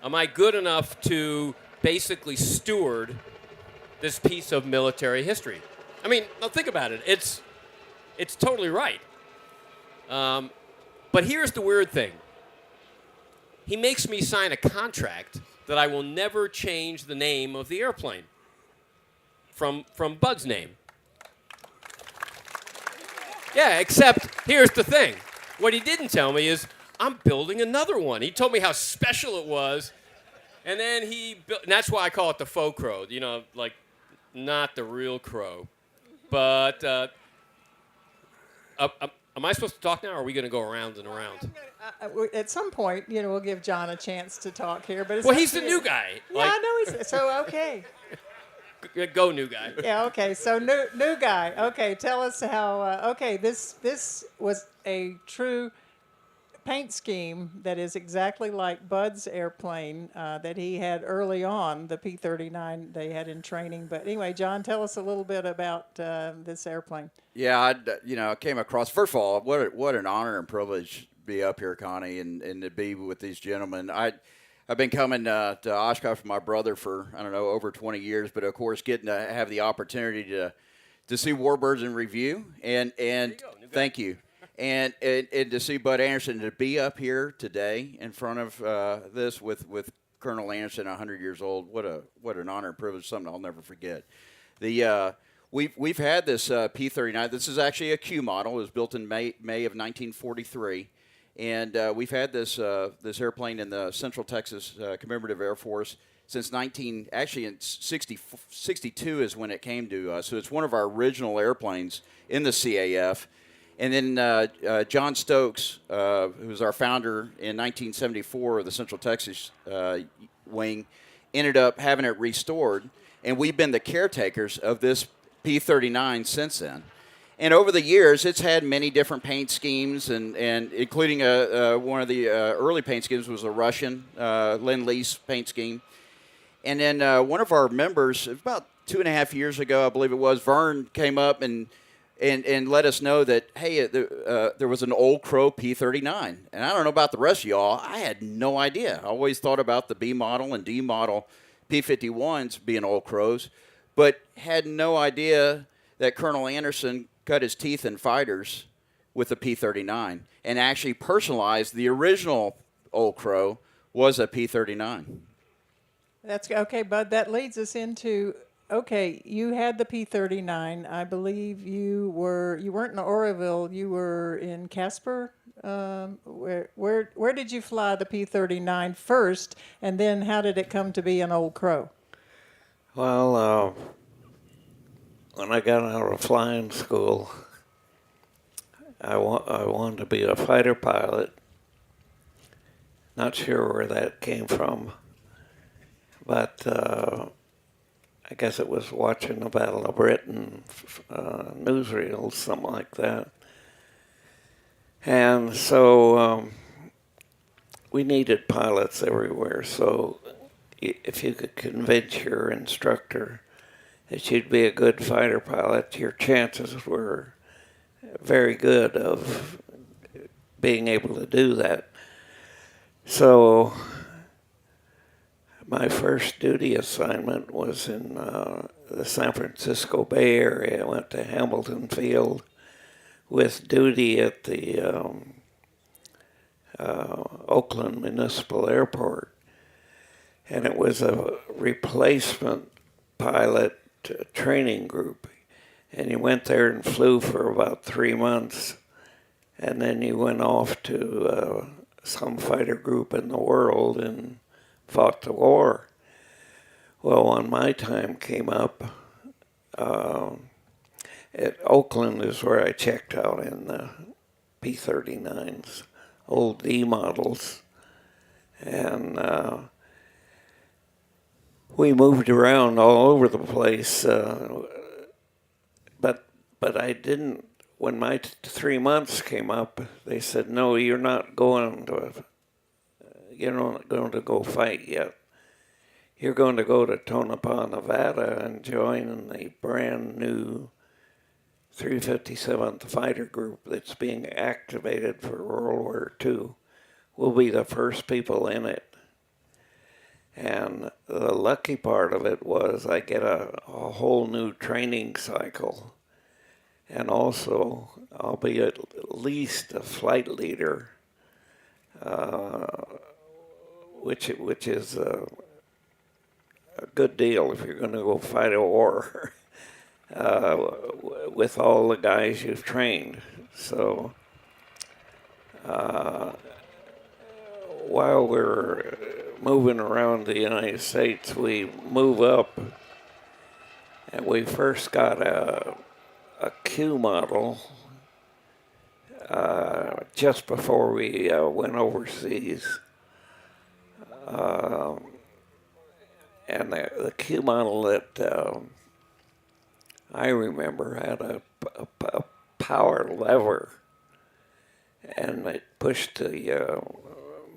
Am I good enough to basically steward this piece of military history? I mean, now think about it. It's totally right. But here's the weird thing. He makes me sign a contract that I will never change the name of the airplane from Bud's name. Yeah, except here's the thing. What he didn't tell me is I'm building another one. He told me how special it was, and then and that's why I call it the faux crow. Like not the real crow. But am I supposed to talk now, or are we going to go around and around? At some point, we'll give John a chance to talk here. But he's the new guy. Yeah, I know he's so okay. Go, new guy. Yeah, okay. So new guy. Okay, tell us how. Okay, this was a true paint scheme that is exactly like Bud's airplane that he had early on, the P-39 they had in training. But anyway, John, tell us a little bit about this airplane. Yeah, I came across. First of all, what an honor and privilege to be up here, Connie, and to be with these gentlemen. I've been coming to Oshkosh with my brother for I don't know over 20 years, but of course getting to have the opportunity to see Warbirds in review and thank you. And to see Bud Anderson, to be up here today in front of this with Colonel Anderson, 100 years old, what an honor and privilege, something I'll never forget. We've had this P-39. This is actually a Q model. It was built in May of 1943, and we've had this airplane in the Central Texas Commemorative Air Force since in 62 is when it came to us. So it's one of our original airplanes in the CAF. And then John Stokes, who was our founder in 1974 of the Central Texas wing, ended up having it restored. And we've been the caretakers of this P-39 since then. And over the years, it's had many different paint schemes, and including one of the early paint schemes was a Russian Lend-Lease paint scheme. And then one of our members, about 2.5 years ago, I believe it was, Vern came up and let us know that, hey, there was an Old Crow P-39. And I don't know about the rest of y'all. I had no idea. I always thought about the B model and D model P-51s being Old Crows, but had no idea that Colonel Anderson cut his teeth in fighters with the P-39 and actually personalized the original Old Crow was a P-39. That's okay, Bud. That leads us into, okay, you had the P-39. I believe you weren't in Oroville. You were in Casper. Where did you fly the P-39 first, and then how did it come to be an Old Crow? Well, when I got out of flying school, I wanted to be a fighter pilot. Not sure where that came from, but I guess it was watching the Battle of Britain newsreels, something like that. And so we needed pilots everywhere. So if you could convince your instructor that you'd be a good fighter pilot, your chances were very good of being able to do that. So my first duty assignment was in the San Francisco Bay Area. I went to Hamilton Field with duty at the Oakland Municipal Airport. And it was a replacement pilot training group. And you went there and flew for about 3 months. And then you went off to some fighter group in the world and fought the war. Well, when my time came up, at Oakland is where I checked out in the P-39s, old D models. And we moved around all over the place, but I didn't. When my 3 months came up, they said, "No, you're not going to go fight yet. You're going to go to Tonopah, Nevada, and join the brand new 357th Fighter Group that's being activated for World War II. We'll be the first people in it." And the lucky part of it was I get a whole new training cycle. And also, I'll be at least a flight leader, which is a good deal if you're going to go fight a war with all the guys you've trained. So while we're moving around the United States, we move up, and we first got a Q model just before we went overseas. And the Q model that I remember had a power lever. and it pushed the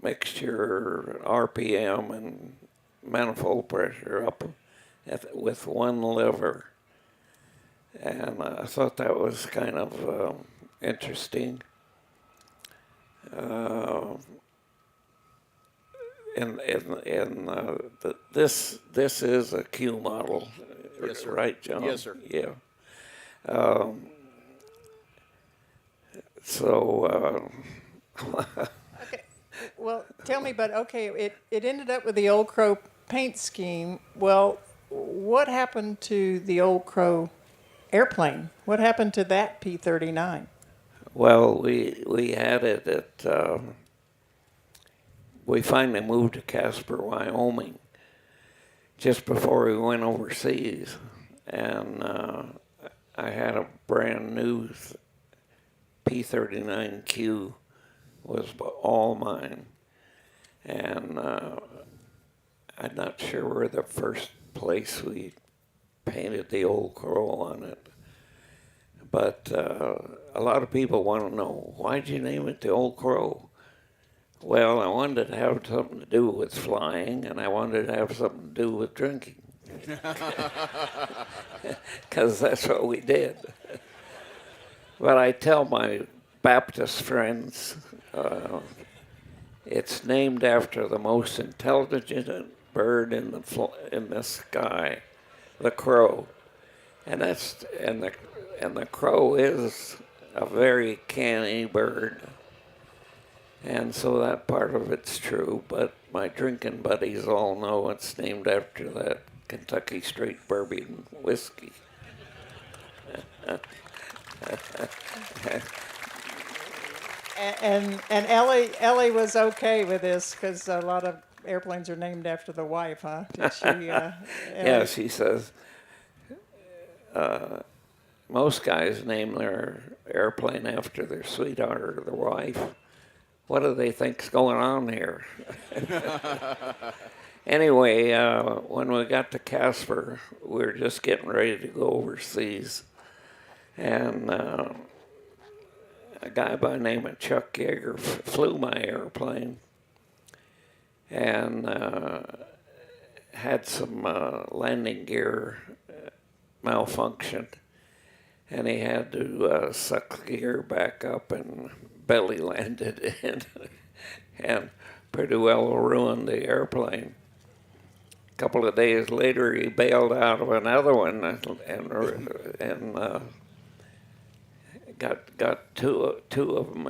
mixture RPM and manifold pressure up with one lever. And I thought that was kind of interesting. This is a Q model, Yes, sir. right, John? Yes, sir. Yeah. Okay. Well, tell me, but okay, it ended up with the Old Crow paint scheme. Well, what happened to the Old Crow airplane? What happened to that P-39? Well, we had it at. We finally moved to Casper, Wyoming, just before we went overseas, and I had a brand new P-39Q was all mine, and I'm not sure where the first place we painted the Old Crow on it, but a lot of people want to know, why'd you name it the Old Crow? Well, I wanted to have something to do with flying, and I wanted to have something to do with drinking, because that's what we did. But I tell my Baptist friends, it's named after the most intelligent bird in the sky, the crow, and the crow is a very canny bird, and so that part of it's true. But my drinking buddies all know it's named after that Kentucky Straight Bourbon whiskey. And Ellie was okay with this because a lot of airplanes are named after the wife, huh? Did she? Yeah, she says most guys name their airplane after their sweetheart or their wife. What do they think's going on here? Anyway, when we got to Casper, we were just getting ready to go overseas, and a guy by the name of Chuck Yeager flew my airplane and had some landing gear malfunction, and he had to suck the gear back up and belly landed in and pretty well ruined the airplane. A couple of days later, he bailed out of another one and got two of them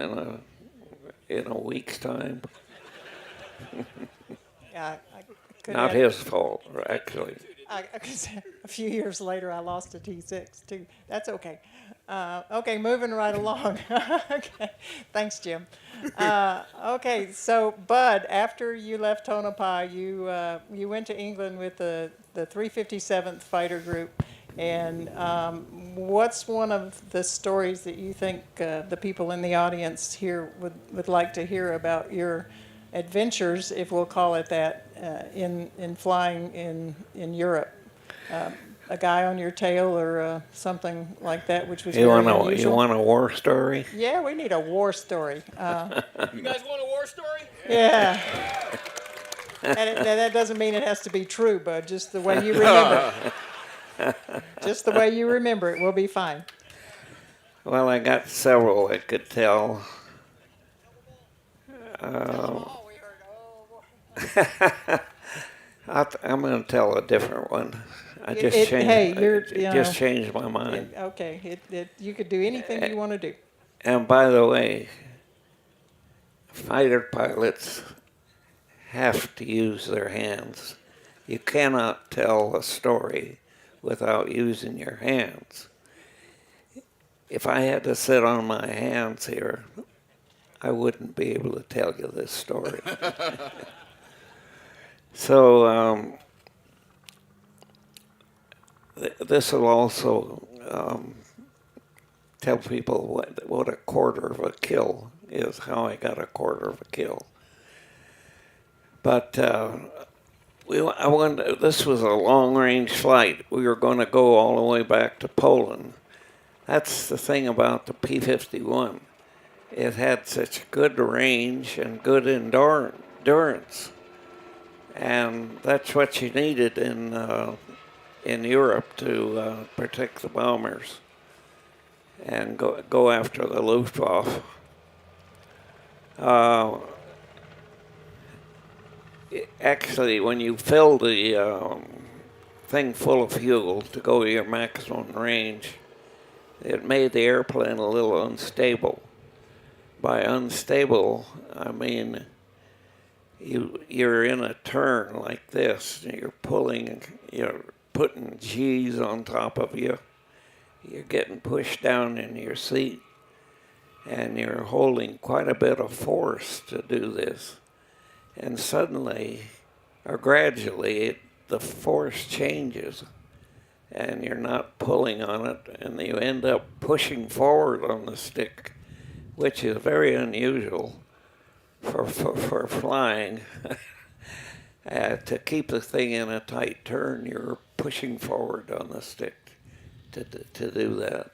in a week's time. Yeah, Not his fault, actually. A few years later, I lost a T6 too. That's okay. Okay, moving right along. Okay, thanks, Jim. Okay, so Bud, after you left Tonopah, you went to England with the 357th Fighter Group, and what's one of the stories that you think the people in the audience here would like to hear about your adventures, if we'll call it that, in flying in Europe? A guy on your tail or something like that, which was very unusual. You want a war story? Yeah, we need a war story. You guys want a war story? Yeah. And that doesn't mean it has to be true, but just the way you remember it. Just the way you remember it, we'll be fine. Well, I got several I could tell. I'm going to tell a different one. I just changed my mind. Okay, you could do anything you want to do. And by the way, fighter pilots have to use their hands. You cannot tell a story without using your hands. If I had to sit on my hands here, I wouldn't be able to tell you this story. So this will also tell people what a quarter of a kill is, how I got a quarter of a kill. But this was a long-range flight. We were going to go all the way back to Poland. That's the thing about the P-51. it had such good range and good endurance. And that's what you needed in Europe to protect the bombers and go after the Luftwaffe. Actually, when you fill the thing full of fuel to go to your maximum range, it made the airplane a little unstable. By unstable, I mean you're in a turn like this. You're putting G's on top of you. You're getting pushed down in your seat, and you're holding quite a bit of force to do this. And suddenly, or gradually, the force changes, and you're not pulling on it, and you end up pushing forward on the stick, which is very unusual for flying. To keep the thing in a tight turn, you're pushing forward on the stick to do that.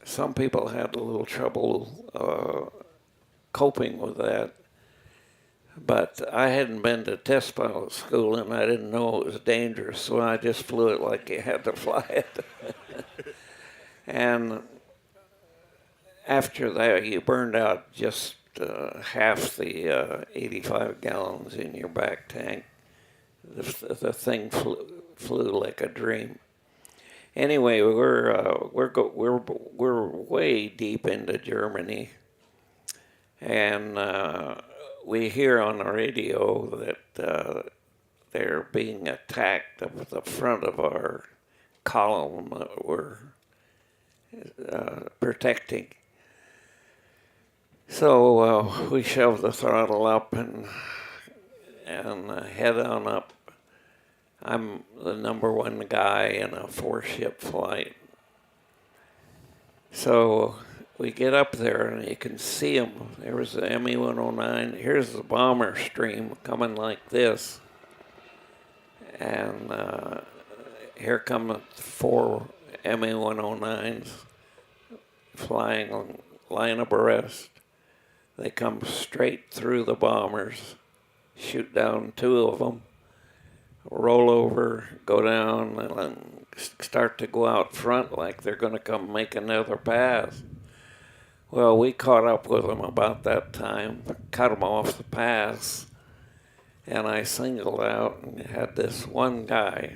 Some people had a little trouble coping with that, but I hadn't been to test pilot school and I didn't know it was dangerous, so I just flew it like you had to fly it. And after that, you burned out just half the 85 gallons in your back tank. The thing flew like a dream. Anyway, we're way deep into Germany, and we hear on the radio that they're being attacked at the front of our column that we're protecting. So we shove the throttle up and head on up. I'm the number one guy in a 4-ship flight. So we get up there and you can see them. There was the ME-109. Here's the bomber stream coming like this. And here come the 4 ME-109s flying on line abreast. They come straight through the bombers, shoot down 2 of them, roll over, go down, and start to go out front like they're going to come make another pass. Well, we caught up with them about that time, cut them off the pass, and I singled out and had this one guy.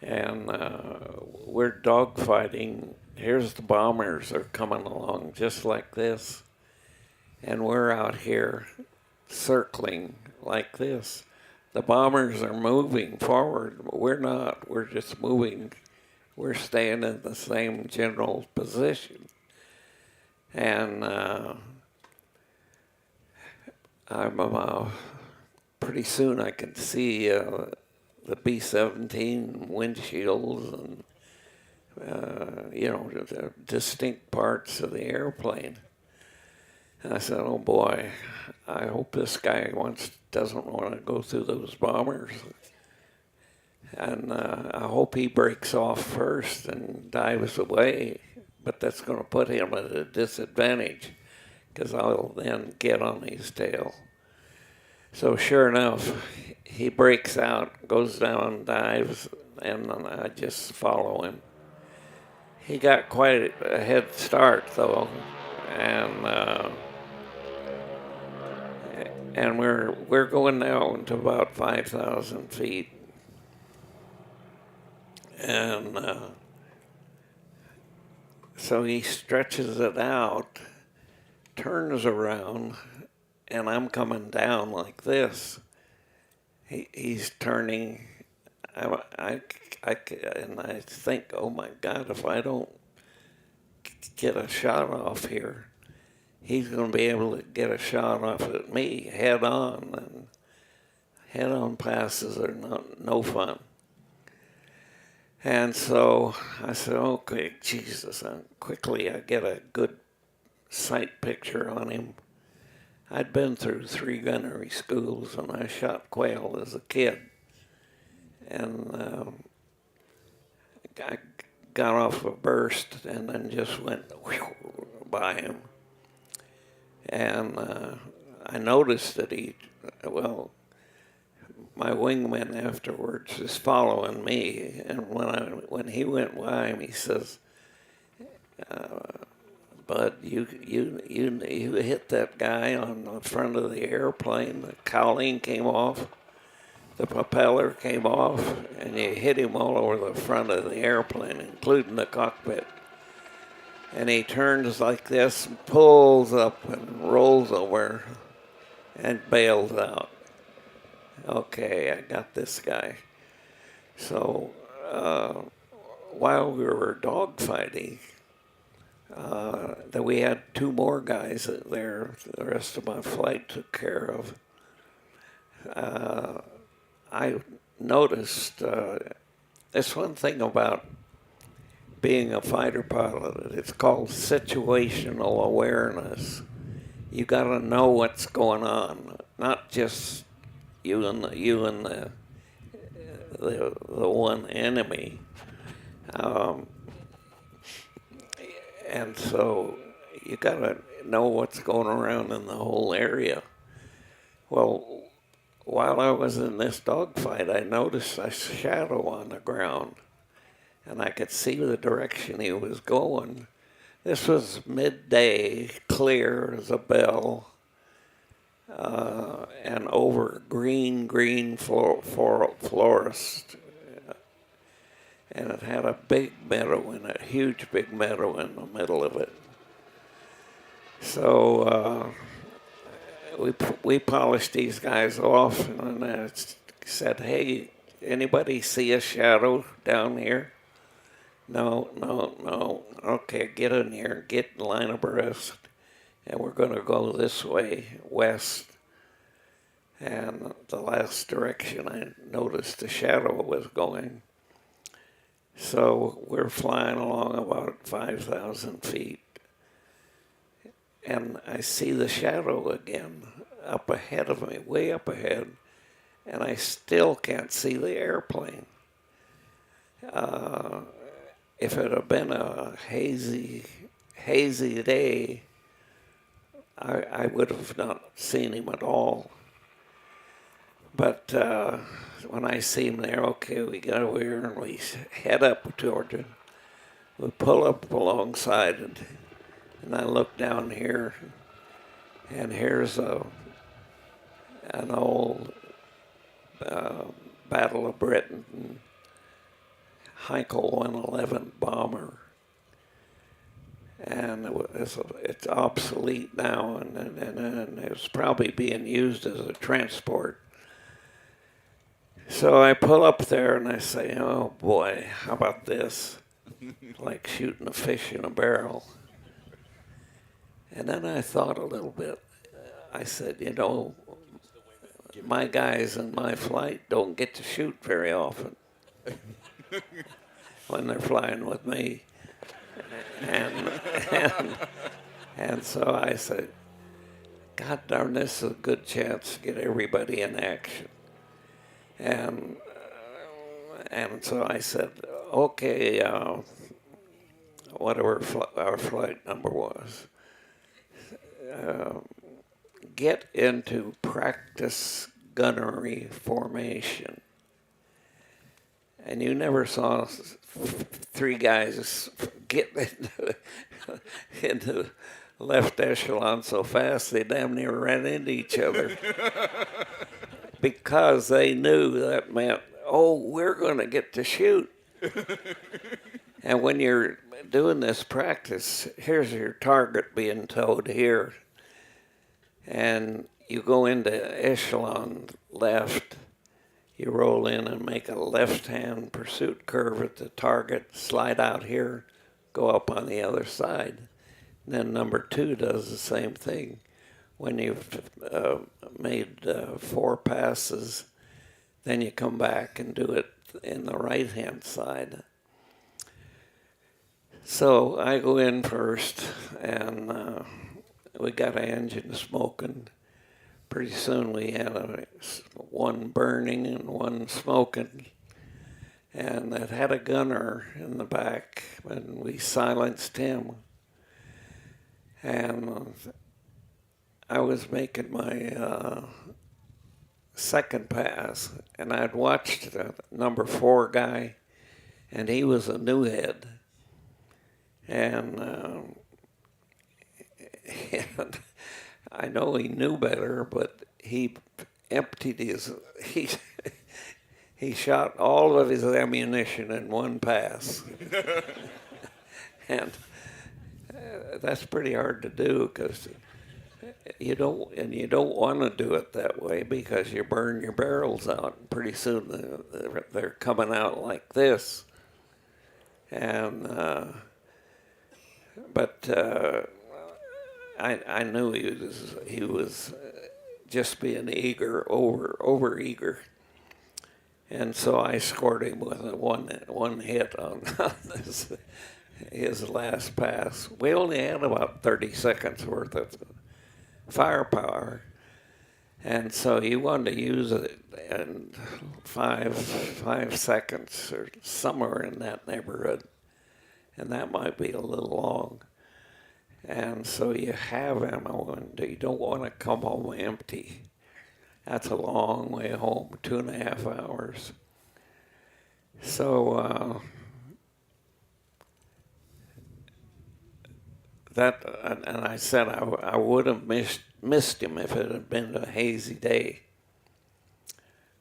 And we're dogfighting. Here's the bombers are coming along just like this. And we're out here circling like this. The bombers are moving forward, but we're not. We're just moving. We're staying in the same general position. And pretty soon I can see the B-17 windshields and, the distinct parts of the airplane. And I said, oh boy, I hope this guy doesn't want to go through those bombers. And I hope he breaks off first and dives away. But that's going to put him at a disadvantage because I'll then get on his tail. So sure enough, he breaks out, goes down, dives, and I just follow him. He got quite a head start, though, and we're going down to about 5,000 feet, and so he stretches it out, turns around, and I'm coming down like this. He's turning, and I think, oh my God, if I don't get a shot off here, he's going to be able to get a shot off at me head on, and head on passes are no fun. And so I said, okay, Jesus, quickly I get a good sight picture on him. I'd been through 3 gunnery schools, and I shot quail as a kid. And I got off a burst and then just went by him. And I noticed that my wingman afterwards is following me, and when he went by him, he says, "Bud, you hit that guy on the front of the airplane. The cowling came off, the propeller came off, and you hit him all over the front of the airplane, including the cockpit." And he turns like this, and pulls up and rolls over, and bails out. Okay, I got this guy. So while we were dogfighting, that we had 2 more guys there. The rest of my flight took care of. I noticed this one thing about being a fighter pilot. It's called situational awareness. You got to know what's going on, not just you and the one enemy. And so you got to know what's going around in the whole area. Well, while I was in this dogfight, I noticed a shadow on the ground, and I could see the direction he was going. This was midday, clear as a bell, and over green forest. And it had a big meadow in it, huge big meadow in the middle of it. So we polished these guys off, and I said, "Hey, anybody see a shadow down here?" No. Okay, get in here, get in line abreast, and we're going to go this way, west. And the last direction I noticed the shadow was going. So we're flying along about 5,000 feet. And I see the shadow again up ahead of me, way up ahead, and I still can't see the airplane. If it had been a hazy day, I would have not seen him at all. But when I see him there, okay, we get over here and we head up toward him. We pull up alongside it, and I look down here, and here's an old Battle of Britain Heinkel 111 bomber. And it's obsolete now, and it's probably being used as a transport. So I pull up there and I say, "Oh boy, how about this?" Like shooting a fish in a barrel. And then I thought a little bit. I said, my guys in my flight don't get to shoot very often when they're flying with me. And so I said, "God darn, this is a good chance to get everybody in action." And so I said, "Okay, whatever our flight number was, get into practice gunnery formation." And you never saw 3 guys get into left echelon so fast they damn near ran into each other. Because they knew that meant, oh, we're going to get to shoot. And when you're doing this practice, here's your target being towed here. And you go into echelon left, you roll in and make a left-hand pursuit curve at the target, slide out here, go up on the other side. And then number 2 does the same thing. When you've made 4 passes, then you come back and do it in the right-hand side. So I go in first, and we got an engine smoking. Pretty soon we had one burning and one smoking. and it had a gunner in the back, and we silenced him. And I was making my second pass, and I'd watched the number 4 guy, and he was a new head. And I know he knew better, but he emptied he shot all of his ammunition in one pass. And that's pretty hard to do, because you don't want to do it that way, because you burn your barrels out, and pretty soon they're coming out like this. And I knew he was just being over eager, and so I scored him with one hit on his last pass. We only had about 30 seconds worth of firepower, and so he wanted to use it in 5 seconds or somewhere in that neighborhood, and that might be a little long. And so you have ammo, and you don't want to come home empty. That's a long way home, 2.5 hours. So and I said I would have missed him if it had been a hazy day.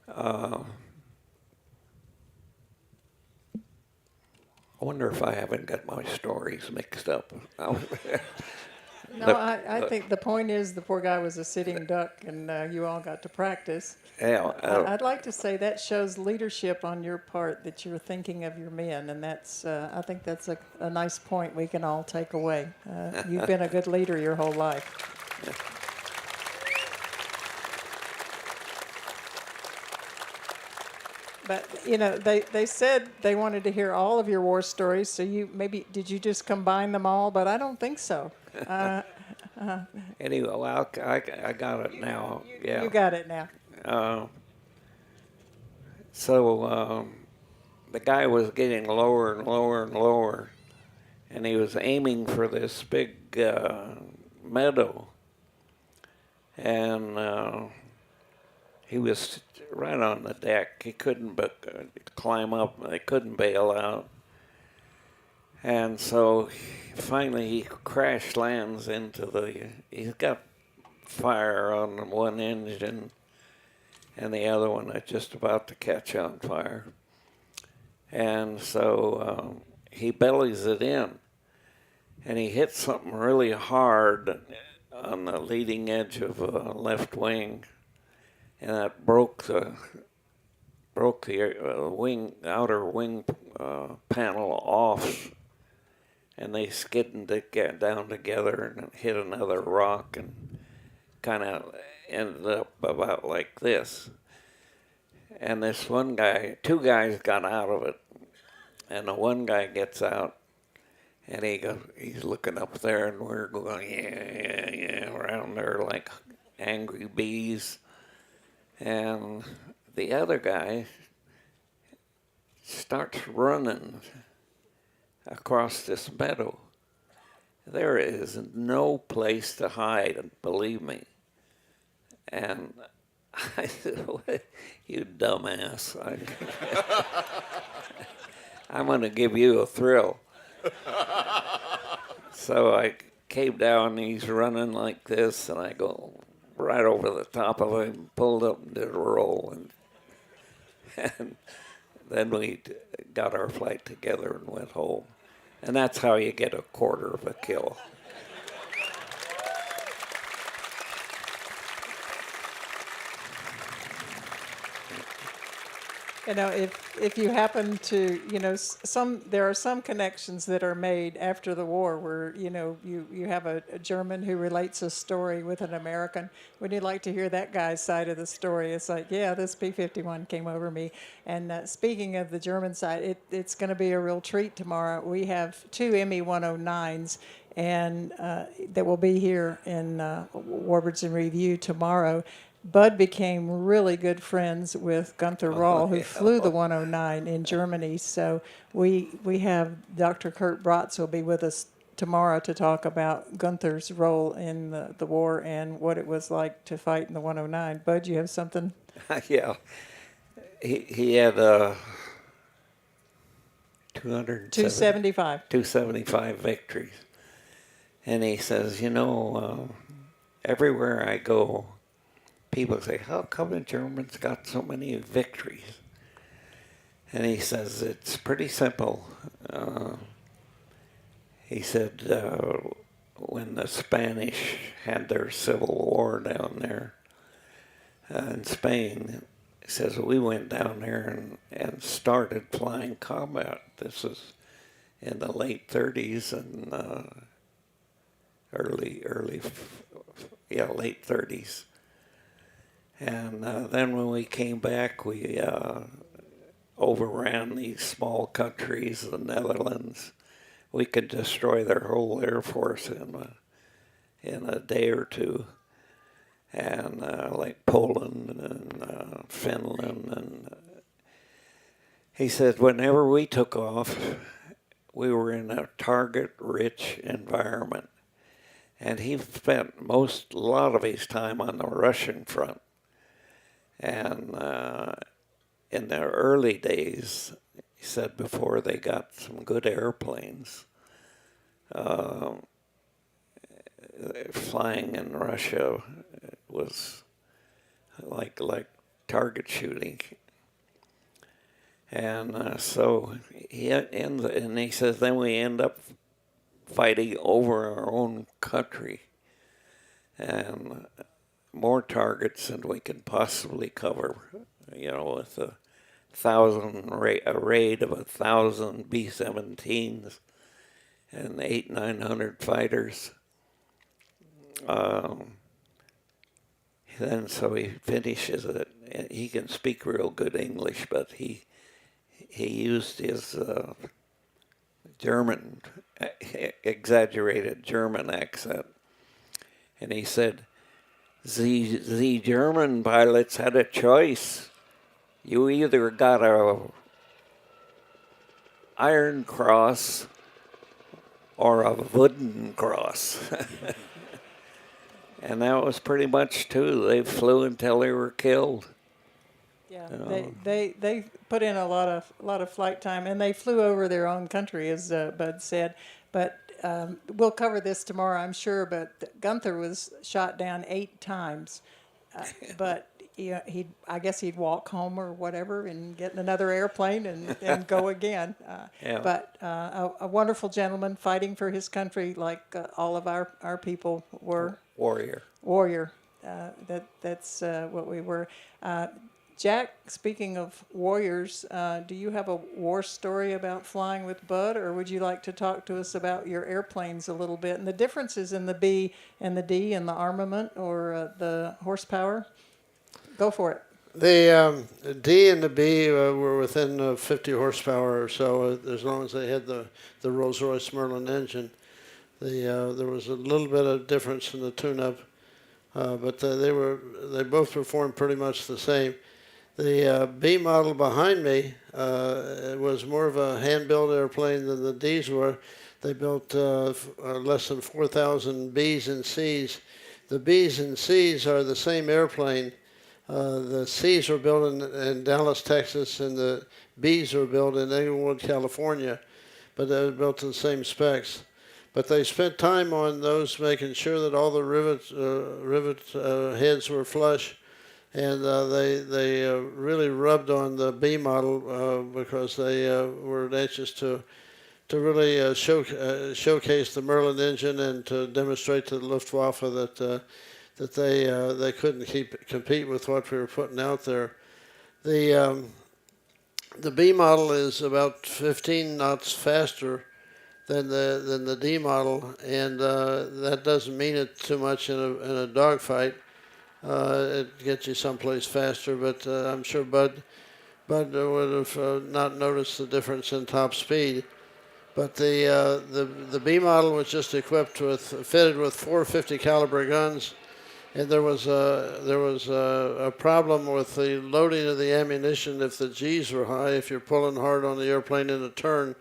I wonder if I haven't got my stories mixed up. No, I think the point is the poor guy was a sitting duck, and you all got to practice. Yeah, I'd like to say that shows leadership on your part, that you're thinking of your men, and that's I think that's a nice point we can all take away. You've been a good leader your whole life. But, you know, they said they wanted to hear all of your war stories, so did you just combine them all? But I don't think so. Anyway, well, I got it now. Yeah. You got it now. So the guy was getting lower and lower and lower, and he was aiming for this big meadow. And he was right on the deck. He couldn't climb up. They couldn't bail out. And so finally he crash lands he's got fire on one engine, and the other one is just about to catch on fire. And so he bellies it in, and he hit something really hard on the leading edge of left wing, and that broke the outer wing panel off, and they skidded to get down together and hit another rock and kind of ended up about like this. And this one guy, 2 guys got out of it, and the one guy gets out, and he's looking up there, and we're going, yeah, around there like angry bees. And the other guy starts running across this meadow. There is no place to hide, believe me. And I said, you dumbass. I'm going to give you a thrill. So I came down, and he's running like this, and I go right over the top of him, pulled up and did a roll, and then we got our flight together and went home. And that's how you get a quarter of a kill. You know, if you happen to, you know, there are some connections that are made after the war where, you know, you have a German who relates a story with an American. Would you like to hear that guy's side of the story? It's like, yeah, this P-51 came over me. And speaking of the German side, it's going to be a real treat tomorrow. We have 2 ME-109s and that will be here in Warbirds in Review tomorrow. Bud became really good friends with Gunther Rahl, who flew the 109 in Germany. So we have Dr. Kurt Bratz will be with us tomorrow to talk about Gunther's role in the war and what it was like to fight in the 109. Bud, you have something? Yeah. He had 275. 275 victories. And he says, everywhere I go, people say, how come the Germans got so many victories? And he says, it's pretty simple. He said, when the Spanish had their civil war down there in Spain, he says, we went down there and started flying combat. This was in the late 30s and late 30s. And then when we came back, we overran these small countries, the Netherlands. We could destroy their whole air force in a day or two. And like Poland and Finland. And he said whenever we took off, we were in a target-rich environment. And he spent a lot of his time on the Russian front. And in the early days, he said before they got some good airplanes, flying in Russia was like target shooting. And so he says then we end up fighting over our own country and more targets than we can possibly cover, with a raid of 1,000 B-17s and 800-900 fighters. Then so he finishes it. He can speak real good English, but he used his exaggerated German accent, and he said, the German pilots had a choice. You either got a Iron Cross or a wooden cross. And that was pretty much true. They flew until they were killed. Yeah, they put in a lot of flight time, and they flew over their own country, as Bud said. But we'll cover this tomorrow, I'm sure. But Gunther was shot down 8 times, but I guess he'd walk home or whatever and get in another airplane and go again. Yeah. But a wonderful gentleman fighting for his country, like all of our people were. Warrior. That's what we were. Jack, speaking of warriors, do you have a war story about flying with Bud, or would you like to talk to us about your airplanes a little bit and the differences in the B and the D and the armament or the horsepower? Go for it. The D and the B were within 50 horsepower or so, as long as they had the Rolls-Royce Merlin engine. There was a little bit of difference in the tune-up, but they both performed pretty much the same. The B model behind me was more of a hand-built airplane than the Ds were. They built less than 4,000 Bs and Cs. The Bs and Cs are the same airplane. The Cs were built in Dallas, Texas, and the Bs were built in Englewood, California, but they were built to the same specs. But they spent time on those, making sure that all the rivet heads were flush, and they really rubbed on the B model because they were anxious to really showcase the Merlin engine and to demonstrate to the Luftwaffe that they couldn't compete with what we were putting out there. The B model is about 15 knots faster than the D model, and that doesn't mean it too much in a dogfight. It gets you someplace faster, but I'm sure Bud would have not noticed the difference in top speed. But the B model was just fitted with 450 caliber guns, and there was a problem with the loading of the ammunition if the G's were high. If you're pulling hard on the airplane in a turn,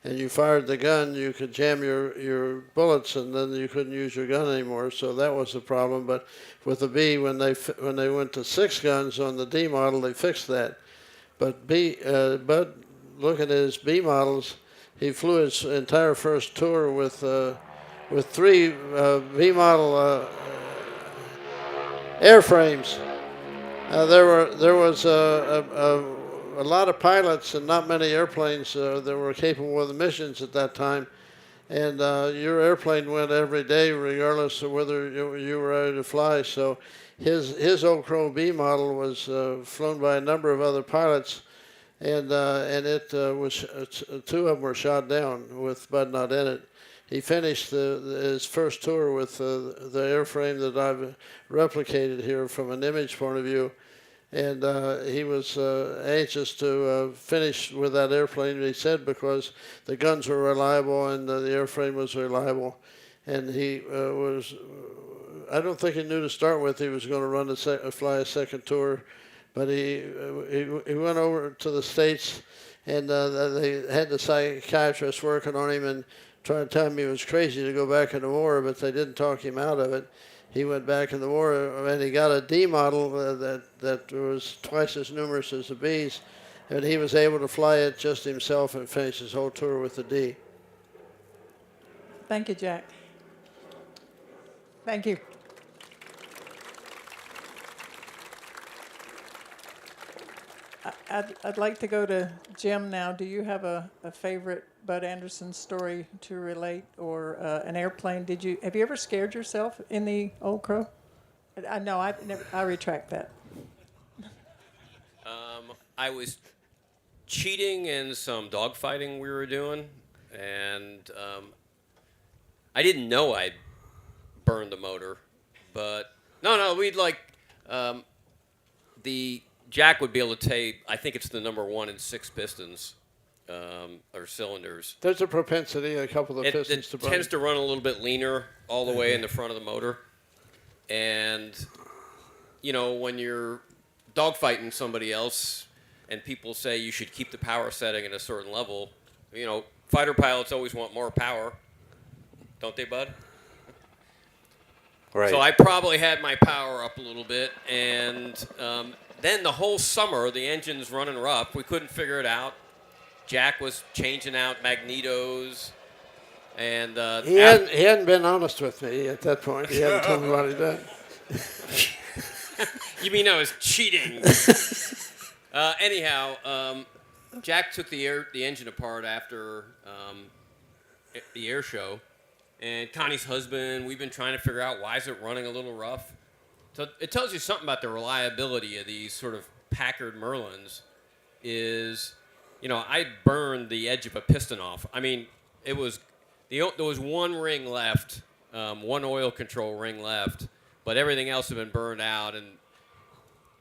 and you fired the gun, you could jam your bullets, and then you couldn't use your gun anymore. So that was the problem. But with the B, when they went to 6 guns on the D model, they fixed that. But Bud, looking at his B models, he flew his entire first tour with 3 B model airframes. There was a lot of pilots and not many airplanes that were capable of the missions at that time. And your airplane went every day, regardless of whether you were ready to fly. So his Old Crow B model was flown by a number of other pilots, and it was 2 of them were shot down with Bud not in it. He finished his first tour with the airframe that I've replicated here from an image point of view. And he was anxious to finish with that airplane, he said, because the guns were reliable and the airframe was reliable. And he I don't think he knew to start with he was going to fly a second tour, but he went over to the States, and they had the psychiatrist working on him and trying to tell him he was crazy to go back in the war, but they didn't talk him out of it. He went back in the war, and he got a D model that was twice as numerous as the Bs, and he was able to fly it just himself and finish his whole tour with the D. Thank you, Jack. Thank you. I'd like to go to Jim now. Do you have a favorite Bud Anderson story to relate, or an airplane? Have you ever scared yourself in the Old Crow? No, I retract that. I was cheating in some dogfighting we were doing, and I didn't know I'd burned the motor, but no, we'd the Jack would be able to take, I think it's the number 1 in 6 pistons or cylinders. There's a propensity in a couple of the pistons to burn. It tends to run a little bit leaner all the way in the front of the motor. And, when you're dogfighting somebody else and people say you should keep the power setting at a certain level, fighter pilots always want more power. Don't they, Bud? Right. So I probably had my power up a little bit, and then the whole summer, the engine's running rough. We couldn't figure it out. Jack was changing out magnetos, and he hadn't been honest with me at that point. He hadn't told me what he'd done. You mean I was cheating? Anyhow, Jack took the engine apart after the air show, and Connie's husband, we've been trying to figure out why is it running a little rough. So it tells you something about the reliability of these sort of Packard Merlins is, I burned the edge of a piston off. I mean, there was one ring left, one oil control ring left, but everything else had been burned out, and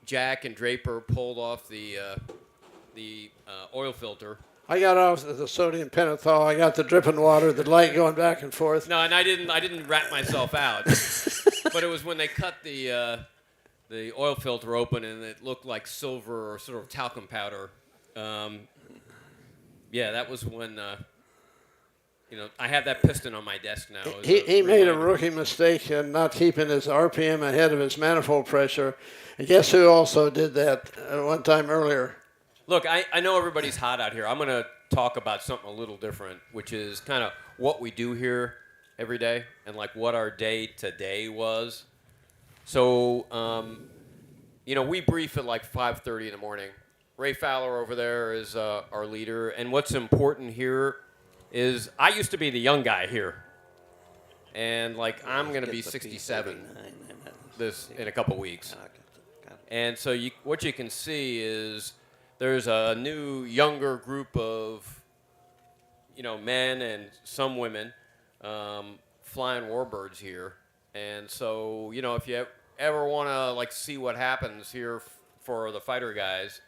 Jack and Draper pulled off the oil filter. I got off the sodium pentothal. I got the dripping water, the light going back and forth. No, and I didn't rat myself out. But it was when they cut the oil filter open and it looked like silver or sort of talcum powder. That was when I have that piston on my desk now. He made a rookie mistake in not keeping his RPM ahead of his manifold pressure. And guess who also did that one time earlier? Look, I know everybody's hot out here. I'm going to talk about something a little different, which is kind of what we do here every day and like what our day today was. So, we brief at like 5:30 in the morning. Ray Fowler over there is our leader. And what's important here is I used to be the young guy here. And I'm going to be 67 in a couple weeks. And so what you can see is there's a new, younger group of, men and some women flying Warbirds here. And so, if you ever want to, see what happens here for the fighter guys,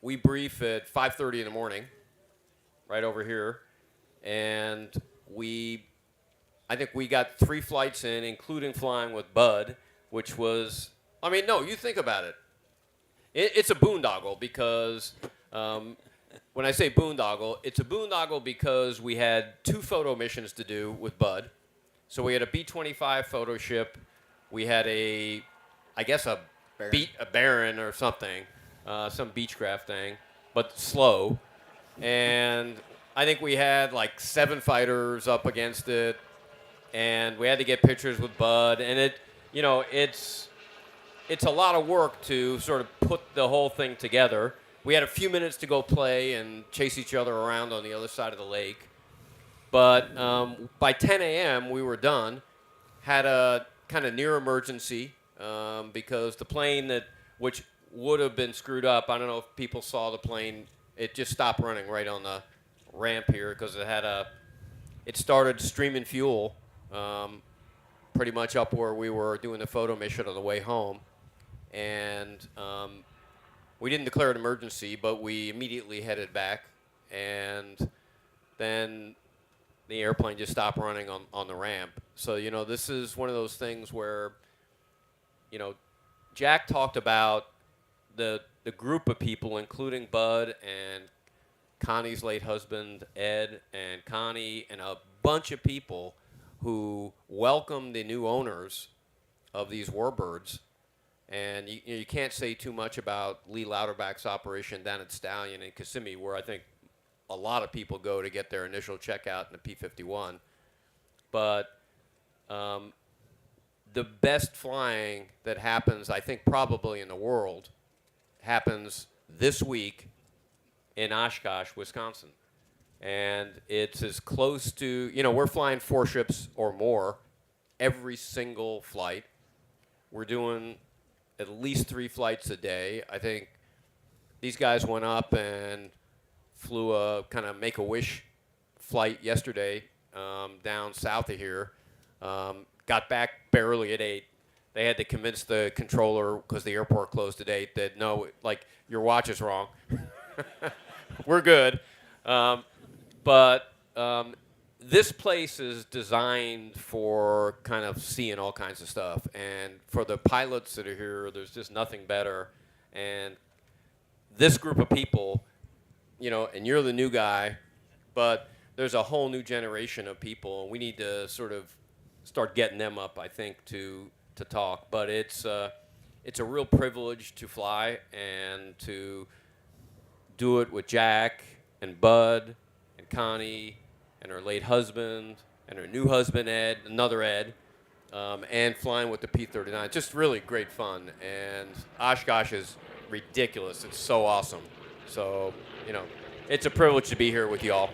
we brief at 5:30 in the morning, right over here. And I think we got 3 flights in, including flying with Bud. which was, I mean, no, you think about it. It's a boondoggle because when I say boondoggle, it's a boondoggle because we had 2 photo missions to do with Bud. So we had a B-25 photo ship. We had a Baron or something, some Beechcraft thing, but slow. And I think we had like 7 fighters up against it, and we had to get pictures with Bud. And it's a lot of work to sort of put the whole thing together. We had a few minutes to go play and chase each other around on the other side of the lake. But by 10 a.m., we were done. Had a kind of near emergency because the plane which would have been screwed up, I don't know if people saw the plane, it just stopped running right on the ramp here because it started streaming fuel pretty much up where we were doing the photo mission on the way home. And we didn't declare an emergency, but we immediately headed back. And then the airplane just stopped running on the ramp. So, this is one of those things where, Jack talked about the group of people, including Bud and Connie's late husband, Ed, and Connie, and a bunch of people who welcomed the new owners of these Warbirds. And you can't say too much about Lee Louderback's operation down at Stallion in Kissimmee, where I think a lot of people go to get their initial checkout in the P-51. But the best flying that happens, I think, probably in the world, happens this week in Oshkosh, Wisconsin. And it's as close to, we're flying 4 ships or more every single flight. We're doing at least 3 flights a day. I think these guys went up and flew a kind of Make-A-Wish flight yesterday down south of here. Got back barely at 8. They had to convince the controller, because the airport closed at 8, that no, your watch is wrong. We're good. But this place is designed for kind of seeing all kinds of stuff. And for the pilots that are here, there's just nothing better. And this group of people, and you're the new guy, but there's a whole new generation of people, and we need to sort of start getting them up, I think, to talk. But it's a real privilege to fly and to do it with Jack and Bud and Connie and her late husband and her new husband, Ed, another Ed, and flying with the P-39. Just really great fun. And Oshkosh is ridiculous. It's so awesome. So, it's a privilege to be here with you all.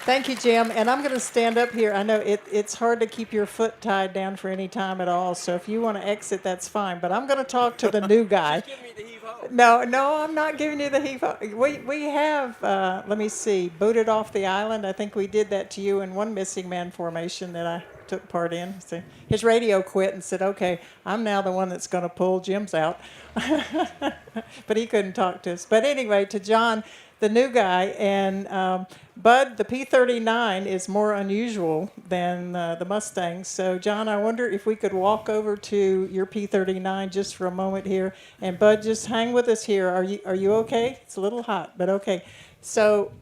Thank you, Jim. And I'm going to stand up here. I know it's hard to keep your foot tied down for any time at all. So if you want to exit, that's fine. But I'm going to talk to the new guy. Just give me the heave-ho. No, I'm not giving you the heave-ho. We have, let me see, booted off the island. I think we did that to you in one missing man formation that I took part in. So his radio quit and said, okay, I'm now the one that's going to pull Jim's out. But he couldn't talk to us. But anyway, to John, the new guy, and Bud, the P-39 is more unusual than the Mustangs. So, John, I wonder if we could walk over to your P-39 just for a moment here. And Bud, just hang with us here. Are you okay? It's a little hot, but okay. So,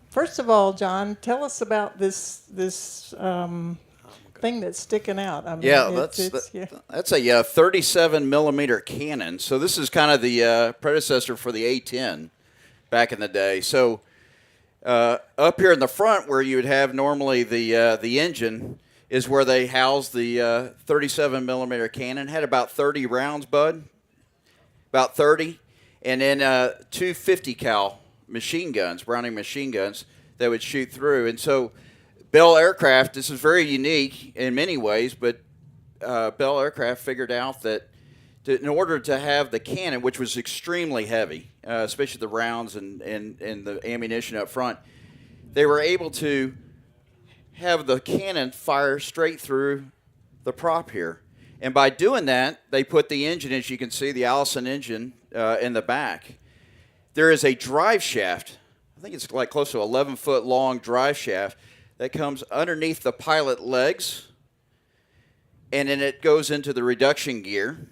first of all, John, tell us about this thing that's sticking out. I mean, that's a 37 millimeter cannon. So this is kind of the predecessor for the A-10 back in the day. So up here in the front, where you would have normally the engine, is where they house the 37 millimeter cannon. Had about 30 rounds, Bud, about 30, and then 2 50 cal machine guns, Browning machine guns that would shoot through. And so Bell Aircraft, this is very unique in many ways, but Bell Aircraft figured out that in order to have the cannon, which was extremely heavy, especially the rounds and the ammunition up front, they were able to have the cannon fire straight through the prop here. And by doing that, they put the engine, as you can see, the Allison engine in the back. There is a drive shaft. I think it's like close to 11-foot long drive shaft that comes underneath the pilot legs, and then it goes into the reduction gear,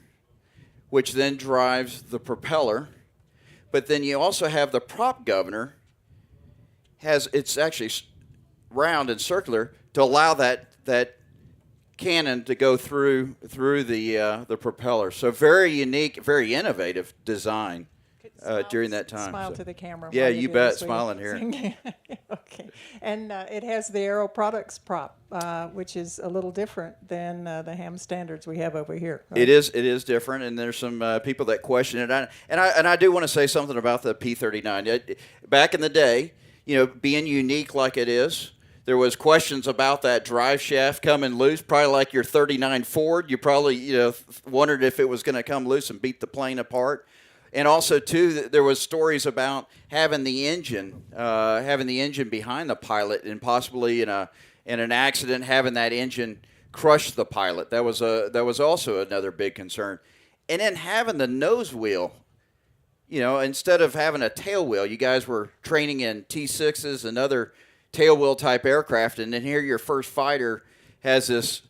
which then drives the propeller. But then you also have the prop governor. It's actually round and circular to allow that cannon to go through the propeller. So very unique, very innovative design during that time. Smile to the camera. Yeah, while you do bet. this, will Smiling you? here. Okay. And it has the Aero Products prop, which is a little different than the ham standards we have over here. Right? It is different, and there's some people that question it. And I do want to say something about the P-39. Back in the day, being unique like it is, there was questions about that drive shaft coming loose, probably like your 39 Ford. You probably wondered if it was going to come loose and beat the plane apart. And also, too, there was stories about having the engine behind the pilot, and possibly in an accident having that engine crush the pilot. That was also another big concern. And then having the nose wheel, instead of having a tail wheel, you guys were training in T6s and other tail wheel type aircraft, and then here your first fighter has this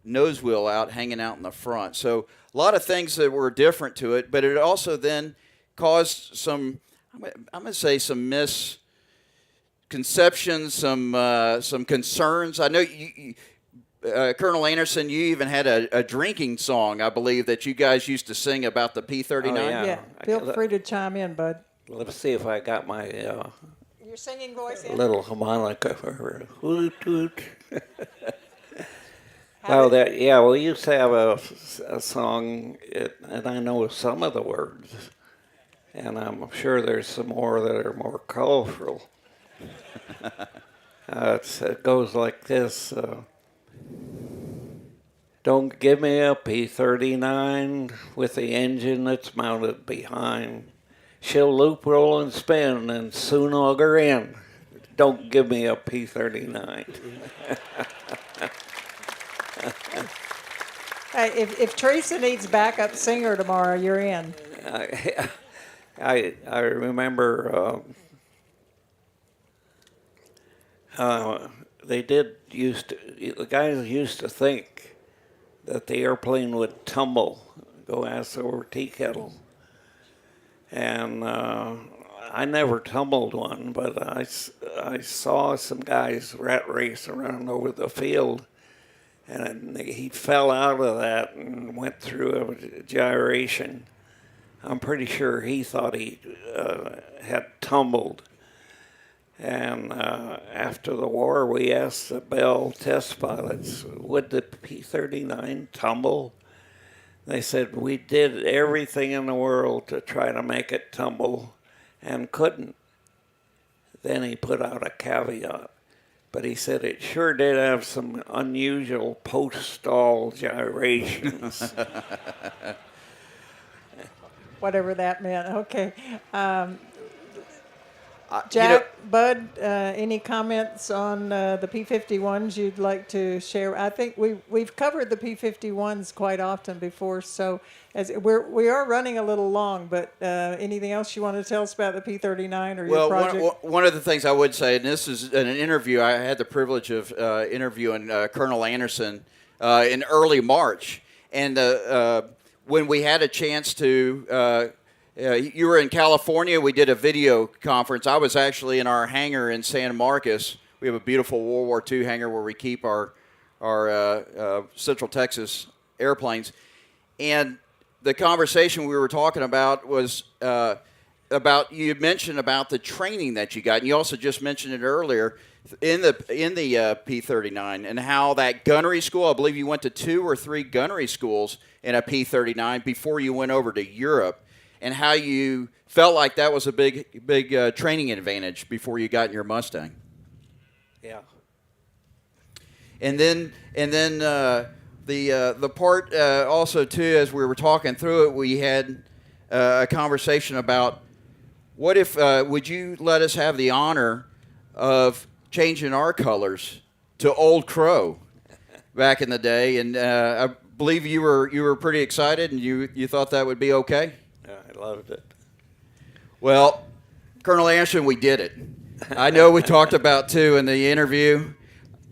nose wheel hanging out in the front. So a lot of things that were different to it, but it also then caused some, I'm going to say, some misconceptions, some concerns. I know you, Colonel Anderson, you even had a drinking song, I believe, that you guys used to sing about the P-39. Oh, yeah. Yeah. Feel free to chime in, bud. Let's see if I got my Your singing voice in? little harmonica for hoot hoot. Well, we used to have a song, and I know some of the words, and I'm sure there's some more that are more colorful. It goes like this. Don't give me a P-39 with the engine that's mounted behind. She'll loop, roll, and spin, and soon auger in. Don't give me a P-39. Hey, if Teresa needs backup singer tomorrow, you're in. I remember the guys used to think that the airplane would tumble, go ask over tea kettle. And I never tumbled one, but I saw some guys rat race around over the field, and he fell out of that and went through a gyration. I'm pretty sure he thought he had tumbled. And after the war, we asked the Bell test pilots, would the P-39 tumble? They said, we did everything in the world to try to make it tumble and couldn't. Then he put out a caveat. But he said it sure did have some unusual post-stall gyrations. Whatever that meant. Okay. Jack, Bud, any comments on the P-51s you'd like to share? I think we've covered the P-51s quite often before, so we are running a little long. But anything else you want to tell us about the P-39 or your project? Well, one of the things I would say, and this is an interview, I had the privilege of interviewing Colonel Anderson in early March, and when we had a chance to. You were in California. We did a video conference. I was actually in our hangar in San Marcos. We have a beautiful World War II hangar where we keep our Central Texas airplanes. And the conversation we were talking about was about, you mentioned about the training that you got, and you also just mentioned it earlier in the P-39 and how that gunnery school. I believe you went to 2 or 3 gunnery schools in a P-39 before you went over to Europe. And how you felt like that was a big training advantage before you got in your Mustang. Yeah. And then the part also too, as we were talking through it, we had a conversation about what if would you let us have the honor of changing our colors to Old Crow back in the day? And I believe you were pretty excited, and you thought that would be okay. I loved it. Well, Colonel Anderson, we did it. I know we talked about, too, in the interview,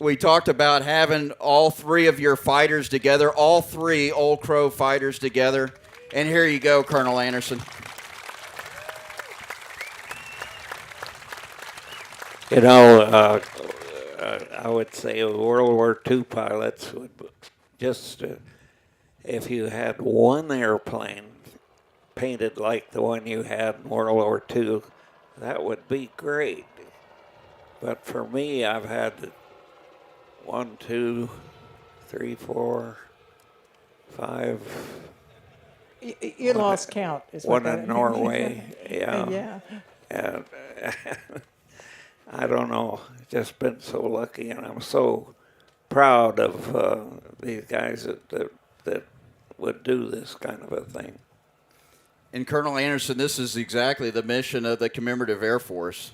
we talked about having all three of your fighters together, all three Old Crow fighters together. And here you go, Colonel Anderson. You know, I would say World War II pilots would just, if you had one airplane painted like the one you had in World War II, that would be great. But for me, I've had 1, 2, 3, 4, 5. You lost count. Is what One in Norway. Yeah. Yeah. And I don't know. Just been so lucky, and I'm so proud of these guys that would do this kind of a thing. And Colonel Anderson, this is exactly the mission of the Commemorative Air Force,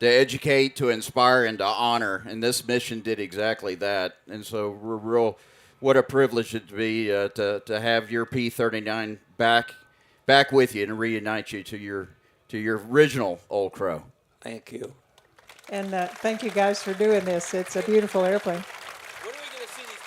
to educate, to inspire, and to honor. And this mission did exactly that. And so we're real, what a privilege it to be to have your P-39 back with you and reunite you to your original Old Crow. Thank you. And thank you guys for doing this. It's a beautiful airplane. When are we going to see these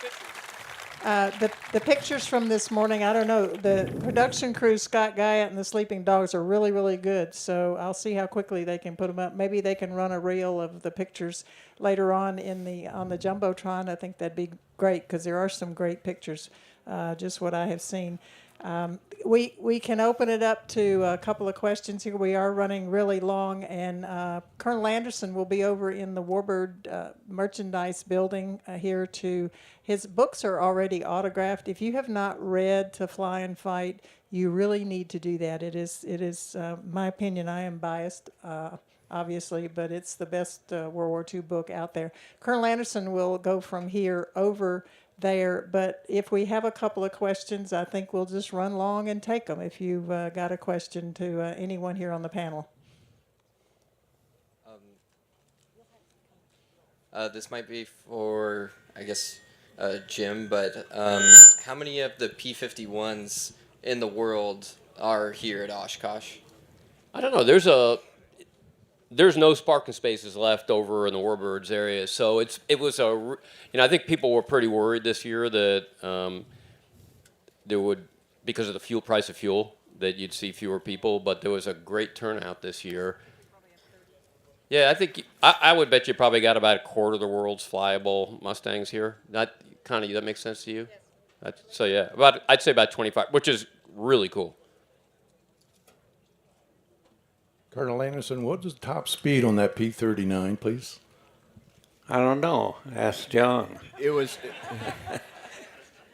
pictures? The pictures from this morning, I don't know. The production crew, Scott Guyot and the Sleeping Dogs, are really, really good. So I'll see how quickly they can put them up. Maybe they can run a reel of the pictures later on on the Jumbotron. I think that'd be great because there are some great pictures, just what I have seen. We can open it up to a couple of questions here. We are running really long, and Colonel Anderson will be over in the Warbird merchandise building here to. His books are already autographed. If you have not read To Fly and Fight, you really need to do that. It is my opinion. I am biased, obviously, but it's the best World War II book out there. Colonel Anderson will go from here over there, but if we have a couple of questions, I think we'll just run long and take them if you've got a question to anyone here on the panel. This might be for, I guess, Jim, but how many of the P-51s in the world are here at Oshkosh? I don't know. There's no parking spaces left over in the Warbirds area, so I think people were pretty worried this year that there would, because of the price of fuel, that you'd see fewer people, but there was a great turnout this year. Yeah, I think I would bet you probably got about a quarter of the world's flyable Mustangs here. That makes sense to you? Yes. So yeah, I'd say about 25, which is really cool. Colonel Anderson, what is the top speed on that P-39, please? I don't know. Ask John. It was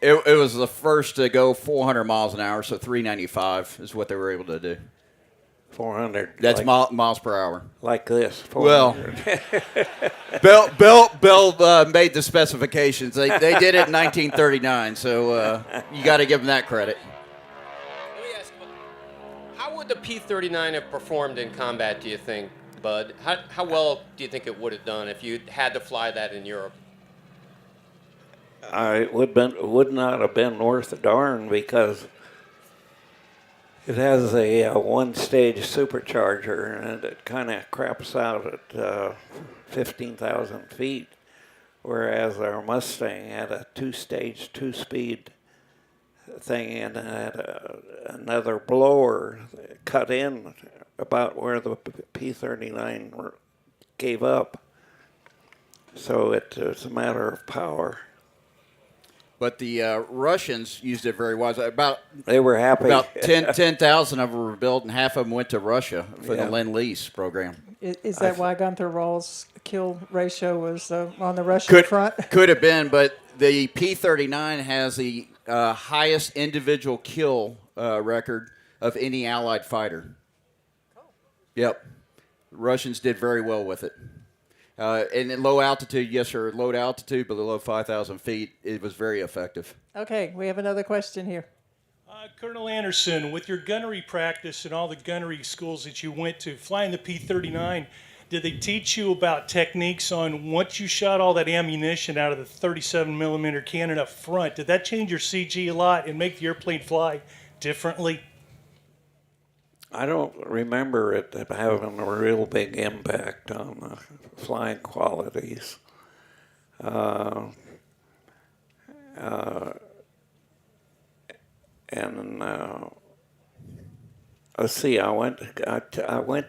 it was the first to go 400 miles an hour, so 395 is what they were able to do. 400. That's miles per hour. Like this. 400. Well, Bill made the specifications. They did it in 1939, so you got to give them that credit. Let me ask, how would the P-39 have performed in combat, do you think, Bud? How well do you think it would have done if you had to fly that in Europe? It would not have been worth a darn because it has a one-stage supercharger, and it kind of craps out at 15,000 feet, whereas our Mustang had a two-stage, two-speed thing, and had another blower cut in about where the P-39 gave up. So it's a matter of power. But the Russians used it very wisely. They were happy. About 10,000 of them were built, and half of them went to Russia for the Lend-Lease program. Is that why Gunther Rahl's kill ratio was on the Russian front? Could have been, but the P-39 has the highest individual kill record of any Allied fighter. Cool. Yep. The Russians did very well with it. And at low altitude, yes, sir, low altitude, below 5,000 feet, it was very effective. Okay, we have another question here. Colonel Anderson, with your gunnery practice and all the gunnery schools that you went to, flying the P-39, did they teach you about techniques on once you shot all that ammunition out of the 37 millimeter cannon up front, did that change your CG a lot and make the airplane fly differently? I don't remember it having a real big impact on the flying qualities. Uh, and let's see, I went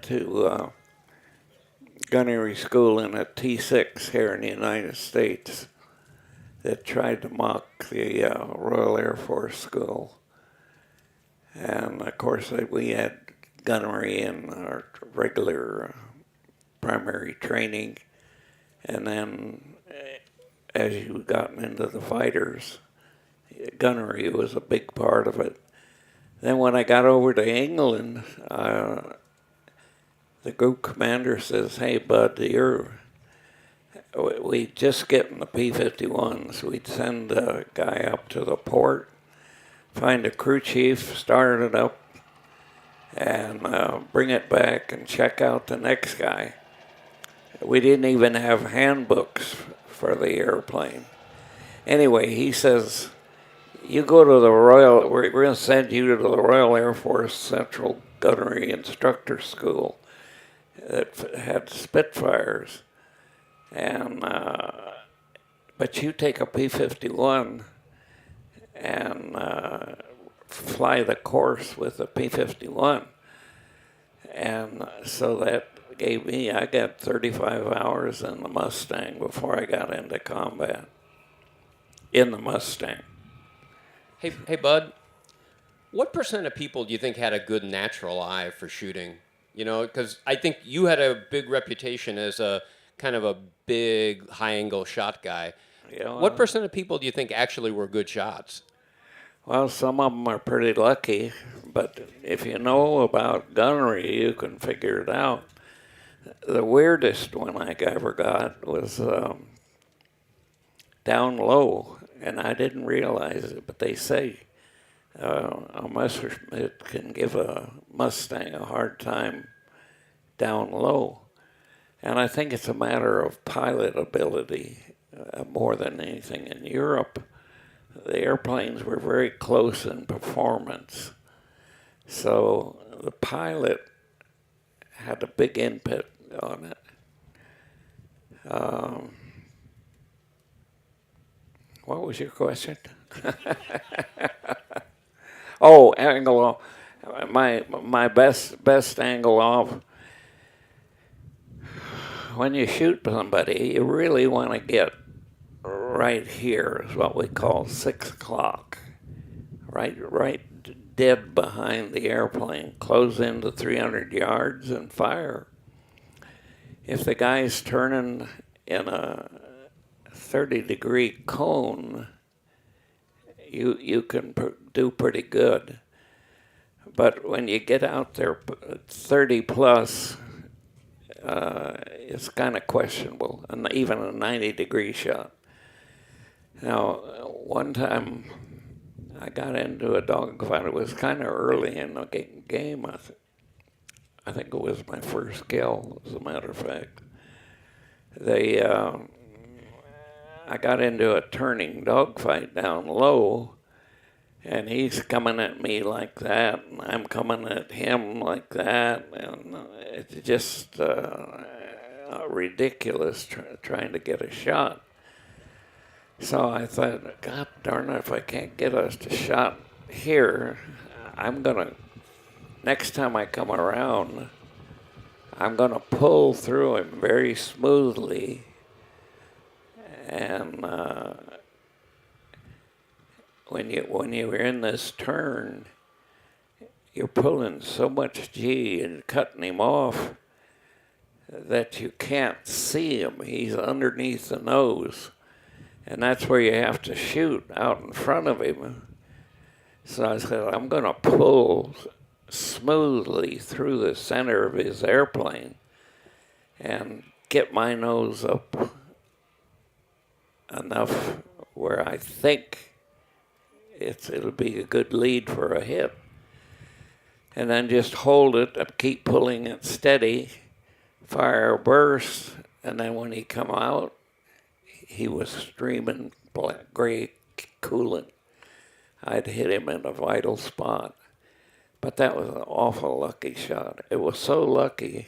to gunnery school in a T6 here in the United States that tried to mock the Royal Air Force School. And of course, we had gunnery in our regular primary training. And then as you gotten into the fighters, gunnery was a big part of it. Then when I got over to England, the group commander says, "Hey, Bud, we just getting the P-51s. We'd send a guy up to the port, find a crew chief, start it up, and bring it back and check out the next guy." We didn't even have handbooks for the airplane. Anyway, he says, "You go to the we're going to send you to the Royal Air Force Central Gunnery Instructor School that had Spitfires. And but you take a P-51 and fly the course with the P-51." And so that gave me, I got 35 hours in the Mustang before I got into combat. In the Mustang. Hey, Bud, what percent of people do you think had a good natural eye for shooting? You know, because I think you had a big reputation as a kind of a big, high-angle shot guy. Yeah, what percent of people do you think actually were good shots? Well, some of them are pretty lucky, but if you know about gunnery, you can figure it out. The weirdest one I ever got was down low, and I didn't realize it, but they say a Messerschmitt can give a Mustang a hard time down low. And I think it's a matter of pilot ability more than anything. In Europe, the airplanes were very close in performance. So the pilot had a big input on it. What was your question? Oh, angle off. My best angle off. When you shoot somebody, you really want to get right here, is what we call 6 o'clock. Right dead behind the airplane, close into 300 yards and fire. If the guy's turning in a 30-degree cone, you can do pretty good. But when you get out there 30 plus, it's kind of questionable, and even a 90-degree shot. Now, one time I got into a dogfight. It was kind of early in the game. I think it was my first kill, as a matter of fact. I got into a turning dogfight down low, and he's coming at me like that, and I'm coming at him like that, and it's just ridiculous trying to get a shot. So I thought, God darn it, if I can't get a shot here, next time I come around, I'm going to pull through him very smoothly. And when you're in this turn, you're pulling so much G and cutting him off that you can't see him. He's underneath the nose. And that's where you have to shoot, out in front of him. So I said, I'm going to pull smoothly through the center of his airplane and get my nose up enough where I think it'll be a good lead for a hit. And then just hold it and keep pulling it steady, fire a burst, and then when he come out, he was streaming black, gray coolant. I'd hit him in a vital spot. But that was an awful lucky shot. It was so lucky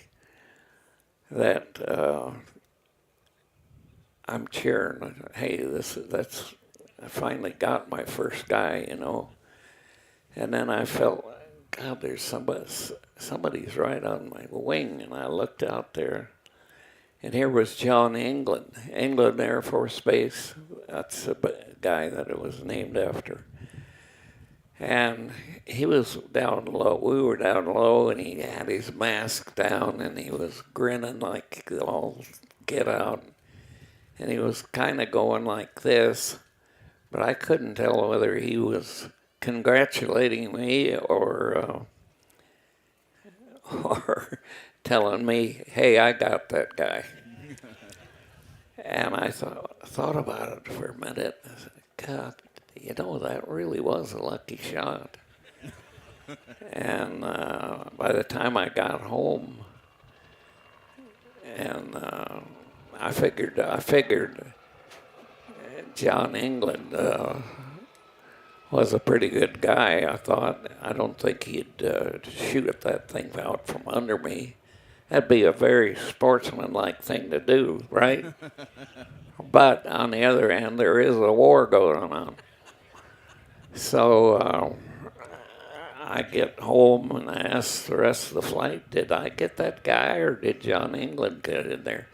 that I'm cheering. Hey, I finally got my first guy, you know. And then I felt, God, there's somebody's right on my wing. And I looked out there, and here was John England Air Force Base. That's the guy that it was named after. And he was down low. We were down low, and he had his mask down, and he was grinning like all get out. And he was kind of going like this, but I couldn't tell whether he was congratulating me or telling me, "Hey, I got that guy." And I thought about it for a minute. I said, God, you know, that really was a lucky shot. And by the time I got home, and I figured John England was a pretty good guy. I thought, I don't think he'd shoot that thing out from under me. That'd be a very sportsmanlike thing to do, right? But on the other hand, there is a war going on. So I get home and I ask the rest of the flight, did I get that guy or did John England get in there?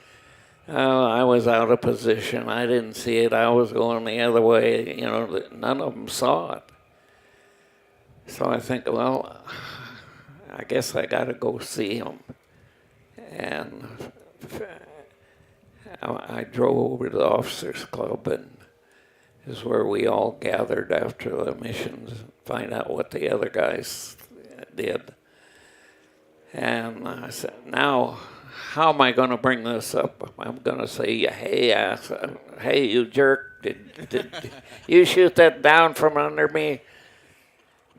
I was out of position. I didn't see it. I was going the other way. You know, none of them saw it. So I think, well, I guess I got to go see him. And I drove over to the officers' club, and this is where we all gathered after the missions, find out what the other guys did. And I said, now, how am I going to bring this up? I'm going to say, hey, you jerk, did you shoot that down from under me?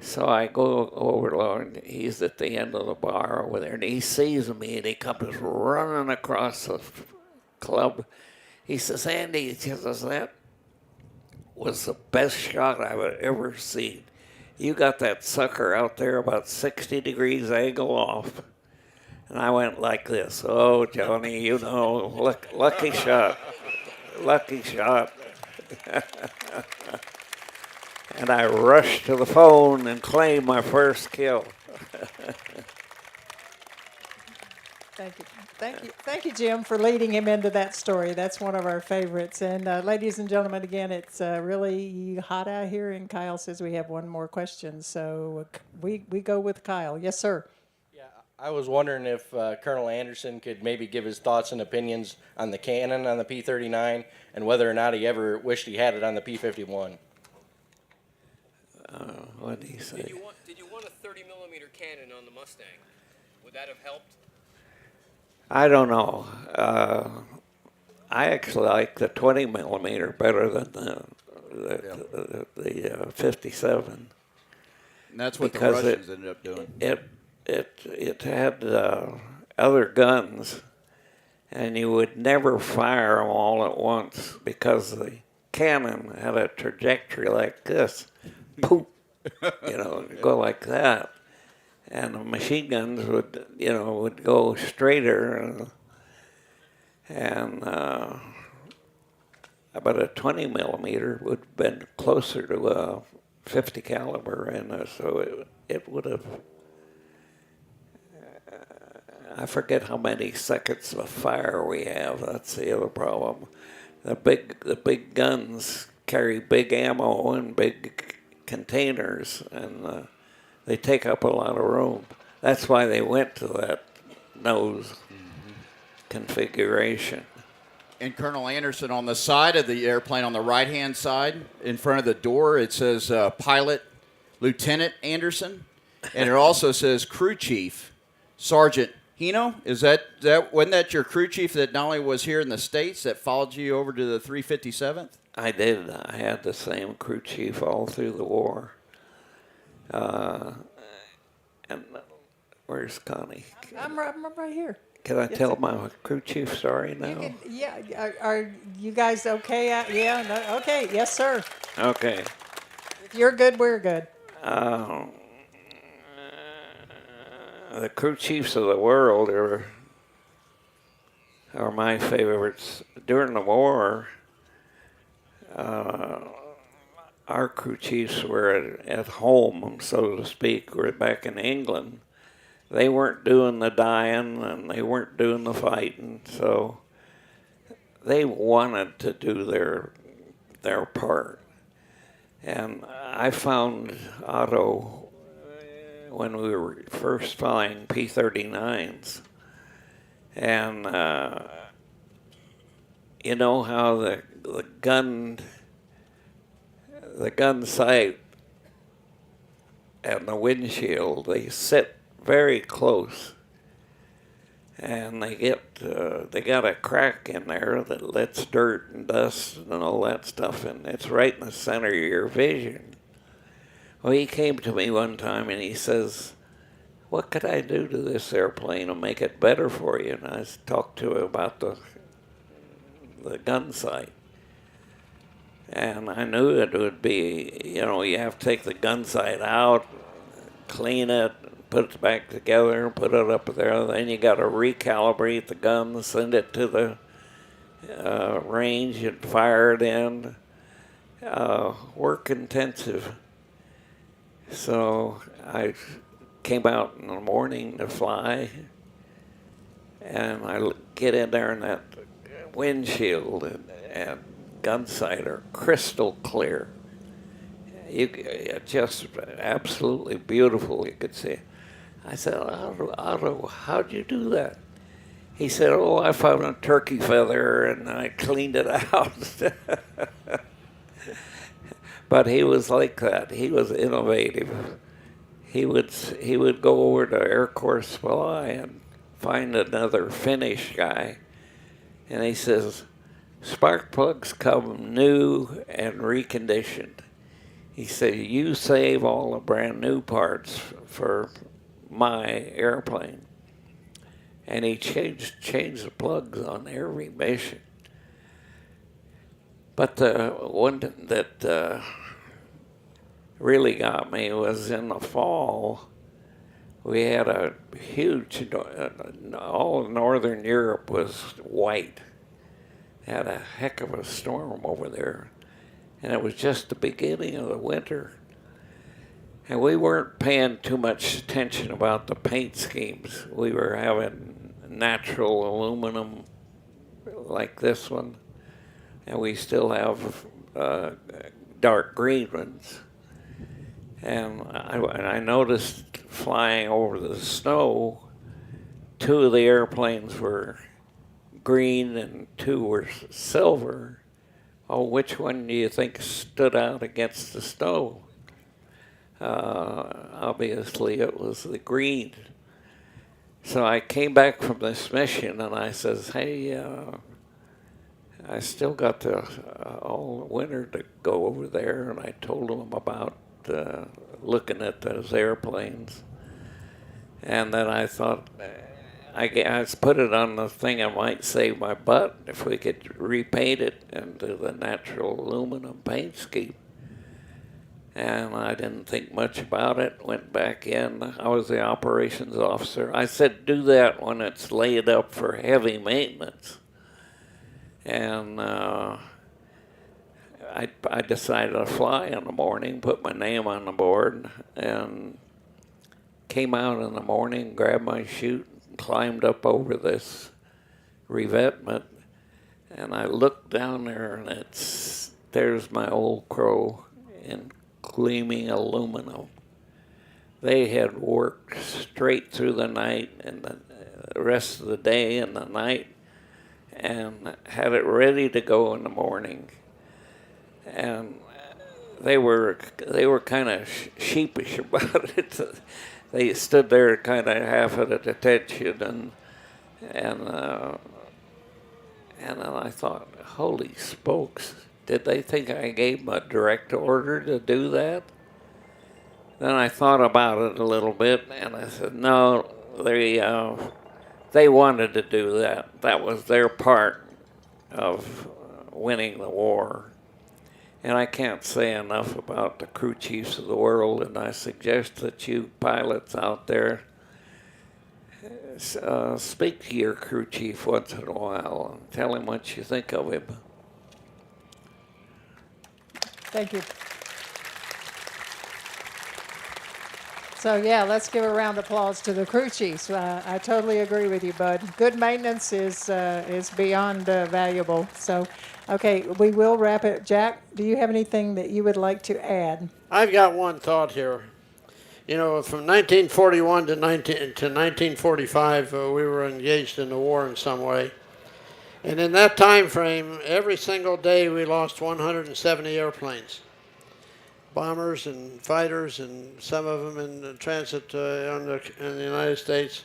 So I go over, and he's at the end of the bar over there, and he sees me, and he comes running across the club. He says, Andy, that was the best shot I've ever seen. You got that sucker out there about 60 degrees angle off. And I went like this. Oh, Johnny, you know, lucky shot. Lucky shot. And I rushed to the phone and claimed my first kill. Thank you, Jim, for leading him into that story. That's one of our favorites. And ladies and gentlemen, again, it's really hot out here, and Kyle says we have one more question. So we go with Kyle. Yes, sir. Yeah, I was wondering if Colonel Anderson could maybe give his thoughts and opinions on the cannon on the P-39 and whether or not he ever wished he had it on the P-51. What did he say? Did you want a 30-millimeter cannon on the Mustang? Would that have helped? I don't know. I actually like the 20 millimeter better than the 57. And that's what the Russians ended up doing. It had other guns, and you would never fire them all at once because the cannon had a trajectory like this. Poof, go like that. And the machine guns would go straighter, and about a 20 millimeter would have been closer to a 50 caliber, and so it would have. I forget how many seconds of fire we have. That's the other problem. The big guns carry big ammo and big containers, and they take up a lot of room. That's why they went to that nose configuration. And Colonel Anderson, on the side of the airplane, on the right-hand side, in front of the door, it says Pilot Lieutenant Anderson, and it also says Crew Chief Sergeant Hino. Wasn't that your crew chief that not only was here in the States, that followed you over to the 357th? I did. I had the same crew chief all through the war. And where's Connie? I'm right here. Can I tell my crew chief story now? Are you guys okay? Yeah. No, okay. Yes, sir. Okay. If you're good, we're good. The crew chiefs of the world are are my favorites. During the war, our crew chiefs were at home, so to speak, were back in England. They weren't doing the dying and they weren't doing the fighting, so they wanted to do their part. And I found Otto when we were first flying P-39s. And you know how the gun sight and the windshield, they sit very close, and they got a crack in there that lets dirt and dust and all that stuff, and it's right in the center of your vision. Well, he came to me one time and he says, "What could I do to this airplane to make it better for you?" And I talked to him about the gun sight. And I knew it would be, you know, you have to take the gun sight out, clean it, put it back together, put it up there. Then you got to recalibrate the gun, send it to the range and fire it in. Work intensive. So I came out in the morning to fly, and I get in there, and that windshield and gun sight are crystal clear. Just absolutely beautiful, you could see. I said, Otto, how'd you do that? He said, "Oh, I found a turkey feather and I cleaned it out." But he was like that. He was innovative. He would go over to Air Corps Supply and find another Finnish guy, and he says, "Spark plugs come new and reconditioned." He said, "You save all the brand new parts for my airplane." And he changed the plugs on every mission. But the one that really got me was in the fall. We had a huge, all of Northern Europe was white. Had a heck of a storm over there. And it was just the beginning of the winter. And we weren't paying too much attention about the paint schemes. We were having natural aluminum like this one, and we still have dark green ones. And I noticed flying over the snow, 2 of the airplanes were green and 2 were silver. Oh, which one do you think stood out against the snow? Obviously, it was the green. So I came back from this mission and I says, "Hey, I still got all winter to go over there." And I told him about looking at those airplanes. And then I thought, I put it on the thing. I might save my butt if we could repaint it into the natural aluminum paint scheme. And I didn't think much about it, went back in. I was the operations officer. I said, "Do that when it's laid up for heavy maintenance." And I decided to fly in the morning, put my name on the board, and came out in the morning, grabbed my chute, climbed up over this revetment, and I looked down there, and there's my Old Crow in gleaming aluminum. They had worked straight through the night and the rest of the day and the night, and had it ready to go in the morning. And they were kind of sheepish about it. They stood there kind of half at attention, and then I thought, holy smokes, did they think I gave them a direct order to do that? Then I thought about it a little bit, and I said, no, they wanted to do that. That was their part of winning the war. And I can't say enough about the crew chiefs of the world, and I suggest that you pilots out there speak to your crew chief once in a while and tell him what you think of him. Thank you. So yeah, let's give a round of applause to the crew chiefs. I totally agree with you, Bud. Good maintenance is beyond valuable. So, okay, we will wrap it. Jack, do you have anything that you would like to add? I've got one thought here. You know, from 1941 to 1945, we were engaged in the war in some way. And in that time frame, every single day we lost 170 airplanes. Bombers and fighters, and some of them in transit in the United States.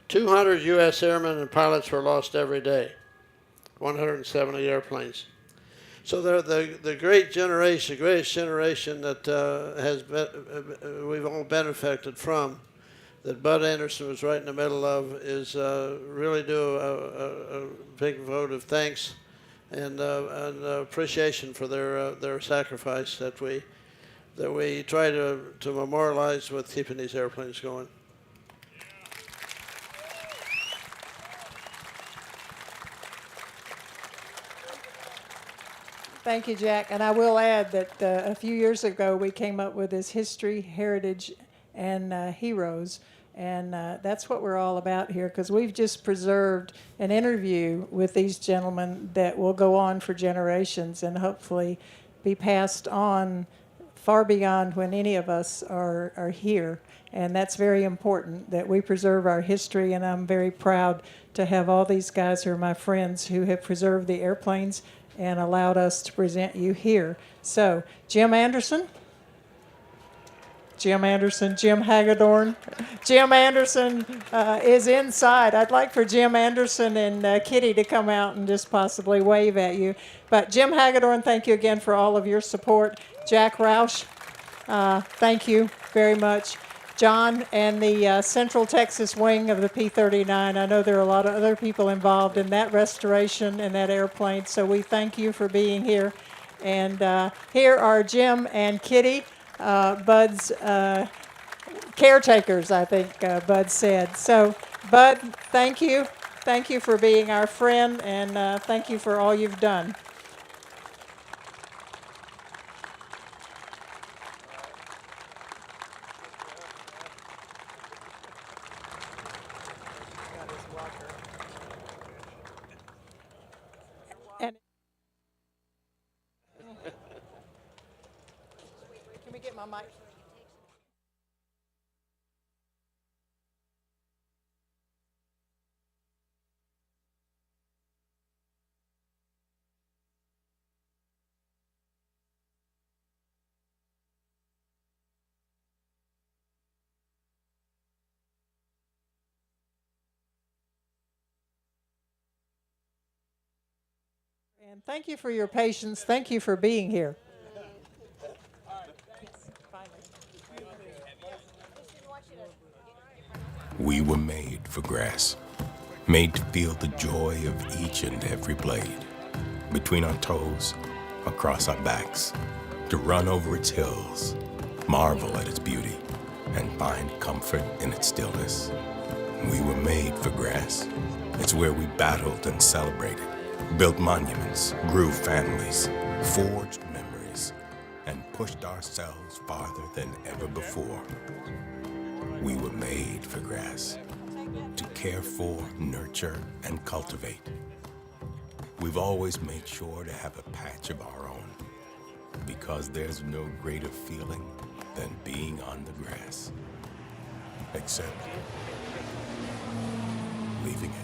200 U.S. airmen and pilots were lost every day. 170 airplanes. So the great generation, the greatest generation that we've all benefited from, that Bud Anderson was right in the middle of, is really due a big vote of thanks and appreciation for their sacrifice that we try to memorialize with keeping these airplanes going. Thank you, Jack. And I will add that a few years ago we came up with this history, heritage, and heroes. And that's what we're all about here, because we've just preserved an interview with these gentlemen that will go on for generations and hopefully be passed on far beyond when any of us are here. And that's very important, that we preserve our history, and I'm very proud to have all these guys who are my friends who have preserved the airplanes and allowed us to present you here. So, Jim Anderson, Jim Hagedorn. Jim Anderson is inside. I'd like for Jim Anderson and Kitty to come out and just possibly wave at you. But Jim Hagedorn, thank you again for all of your support. Jack Roush, thank you very much. John and the Central Texas wing of the P-39. I know there are a lot of other people involved in that restoration and that airplane, so we thank you for being here. And here are Jim and Kitty, Bud's caretakers, I think Bud said. So, Bud, thank you. Thank you for being our friend, and thank you for all you've done. And can we get my mic? And thank you for your patience. Thank you for being here. We were made for grass, made to feel the joy of each and every blade, between our toes, across our backs, to run over its hills, marvel at its beauty, and find comfort in its stillness. We were made for grass. It's where we battled and celebrated, built monuments, grew families, forged memories, and pushed ourselves farther than ever before. We were made for grass, to care for, nurture, and cultivate. We've always made sure to have a patch of our own, because there's no greater feeling than being on the grass, except leaving it.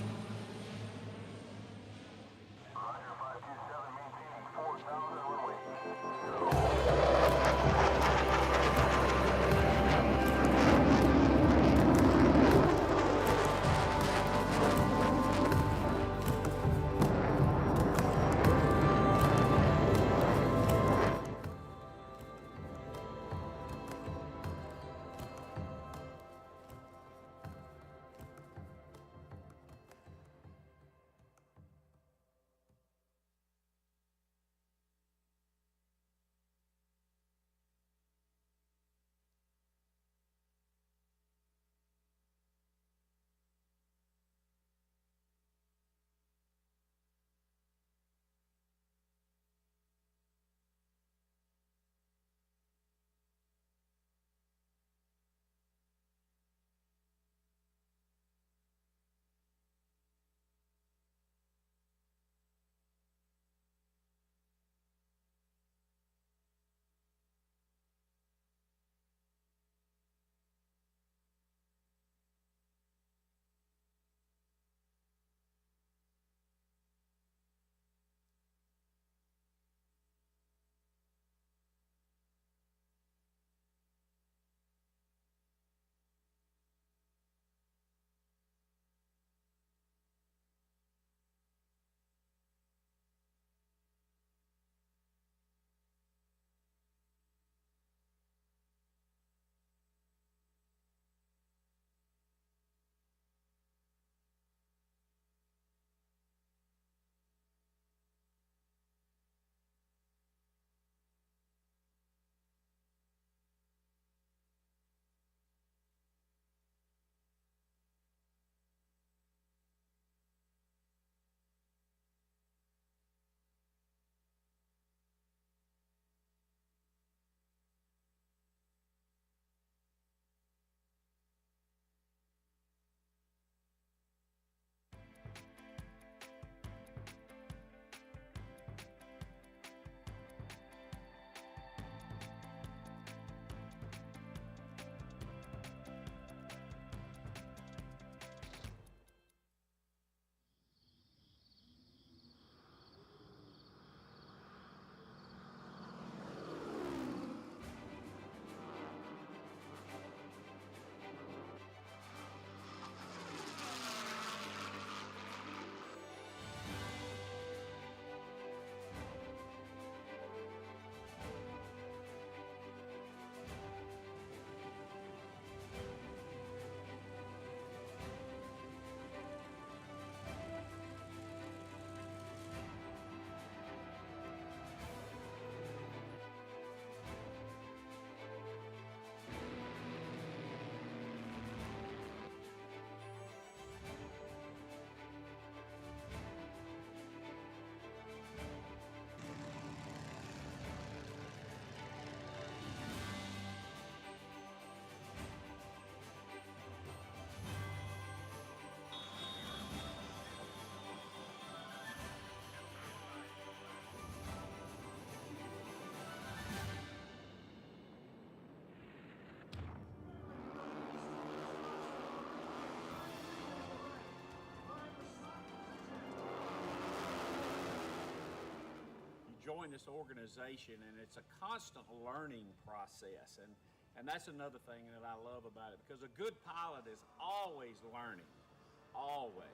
join this organization, and it's a constant learning process. And that's another thing that I love about it, because a good pilot is always learning, always.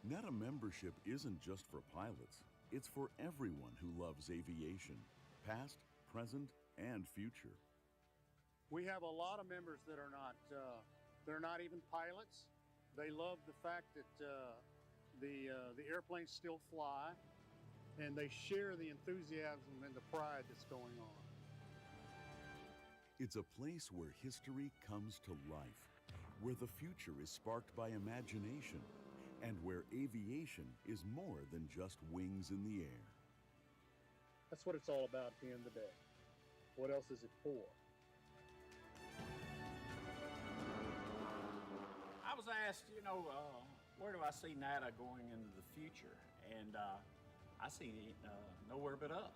NETA membership isn't just for pilots. It's for everyone who loves aviation, past, present, and future. We have a lot of members that are not, they're not even pilots. They love the fact that the airplanes still fly, and they share the enthusiasm and the pride that's going on. It's a place where history comes to life, where the future is sparked by imagination, and where aviation is more than just wings in the air. That's what it's all about at the end of the day. What else is it for? I was asked, where do I see NATA going into the future? And I see nowhere but up.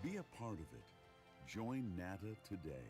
Be a part of it. Join NATA today.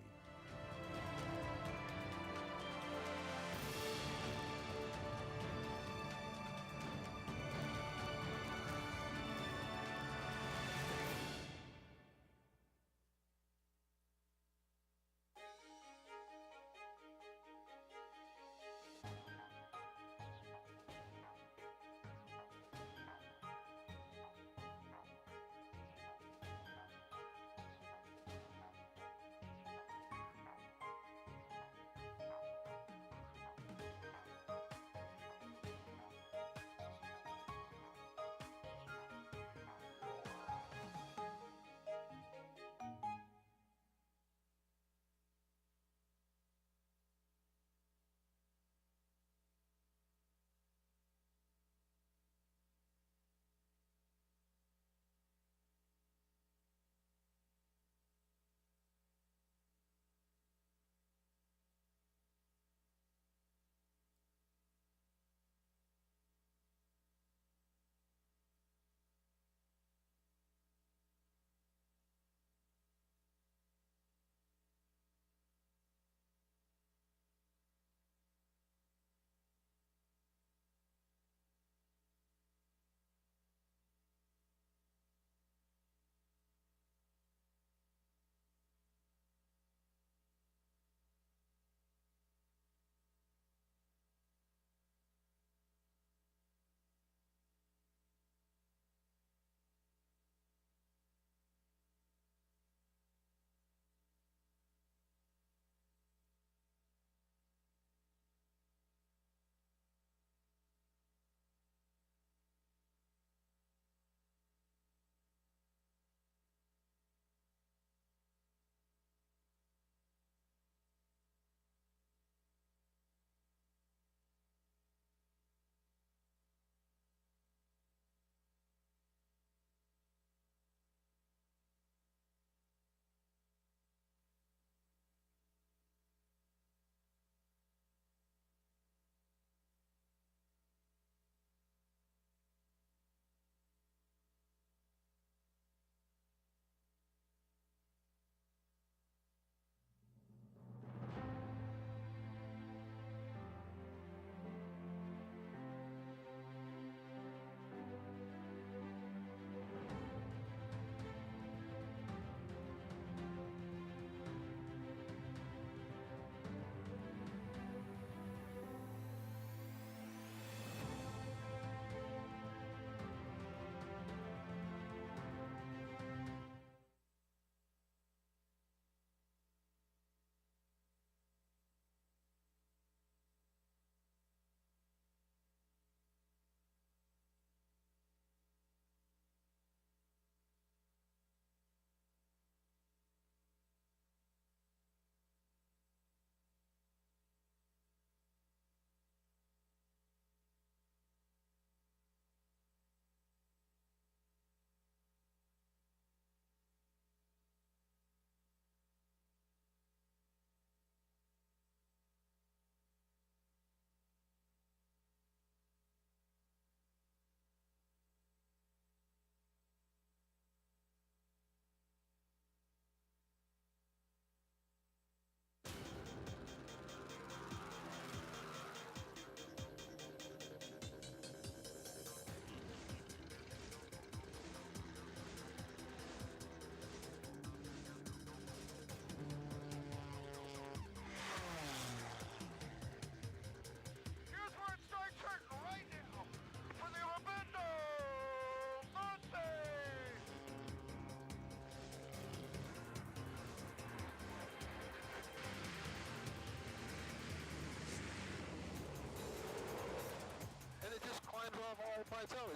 flies off all by itself.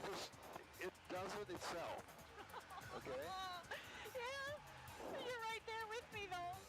It does it itself. Okay? Yeah, you're right there with me, though.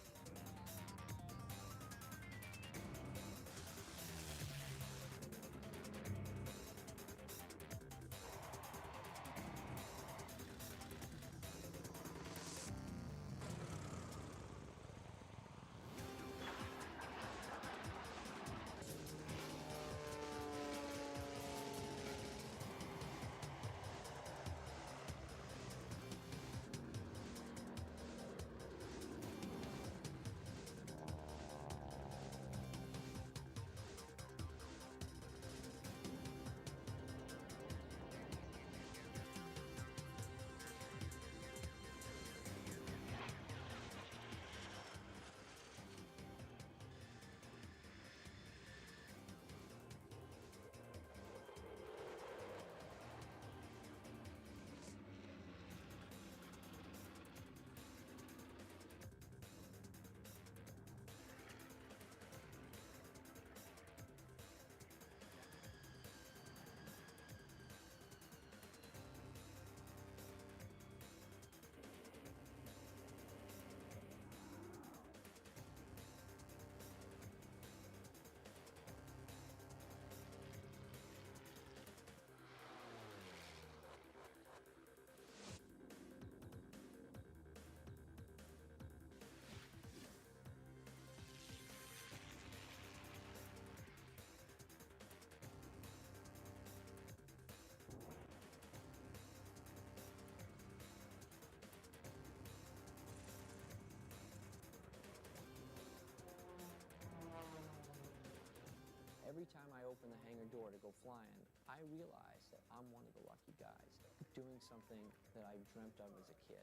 Every time I open the hangar door to go flying, I realize that I'm one of the lucky guys doing something that I dreamt of as a kid.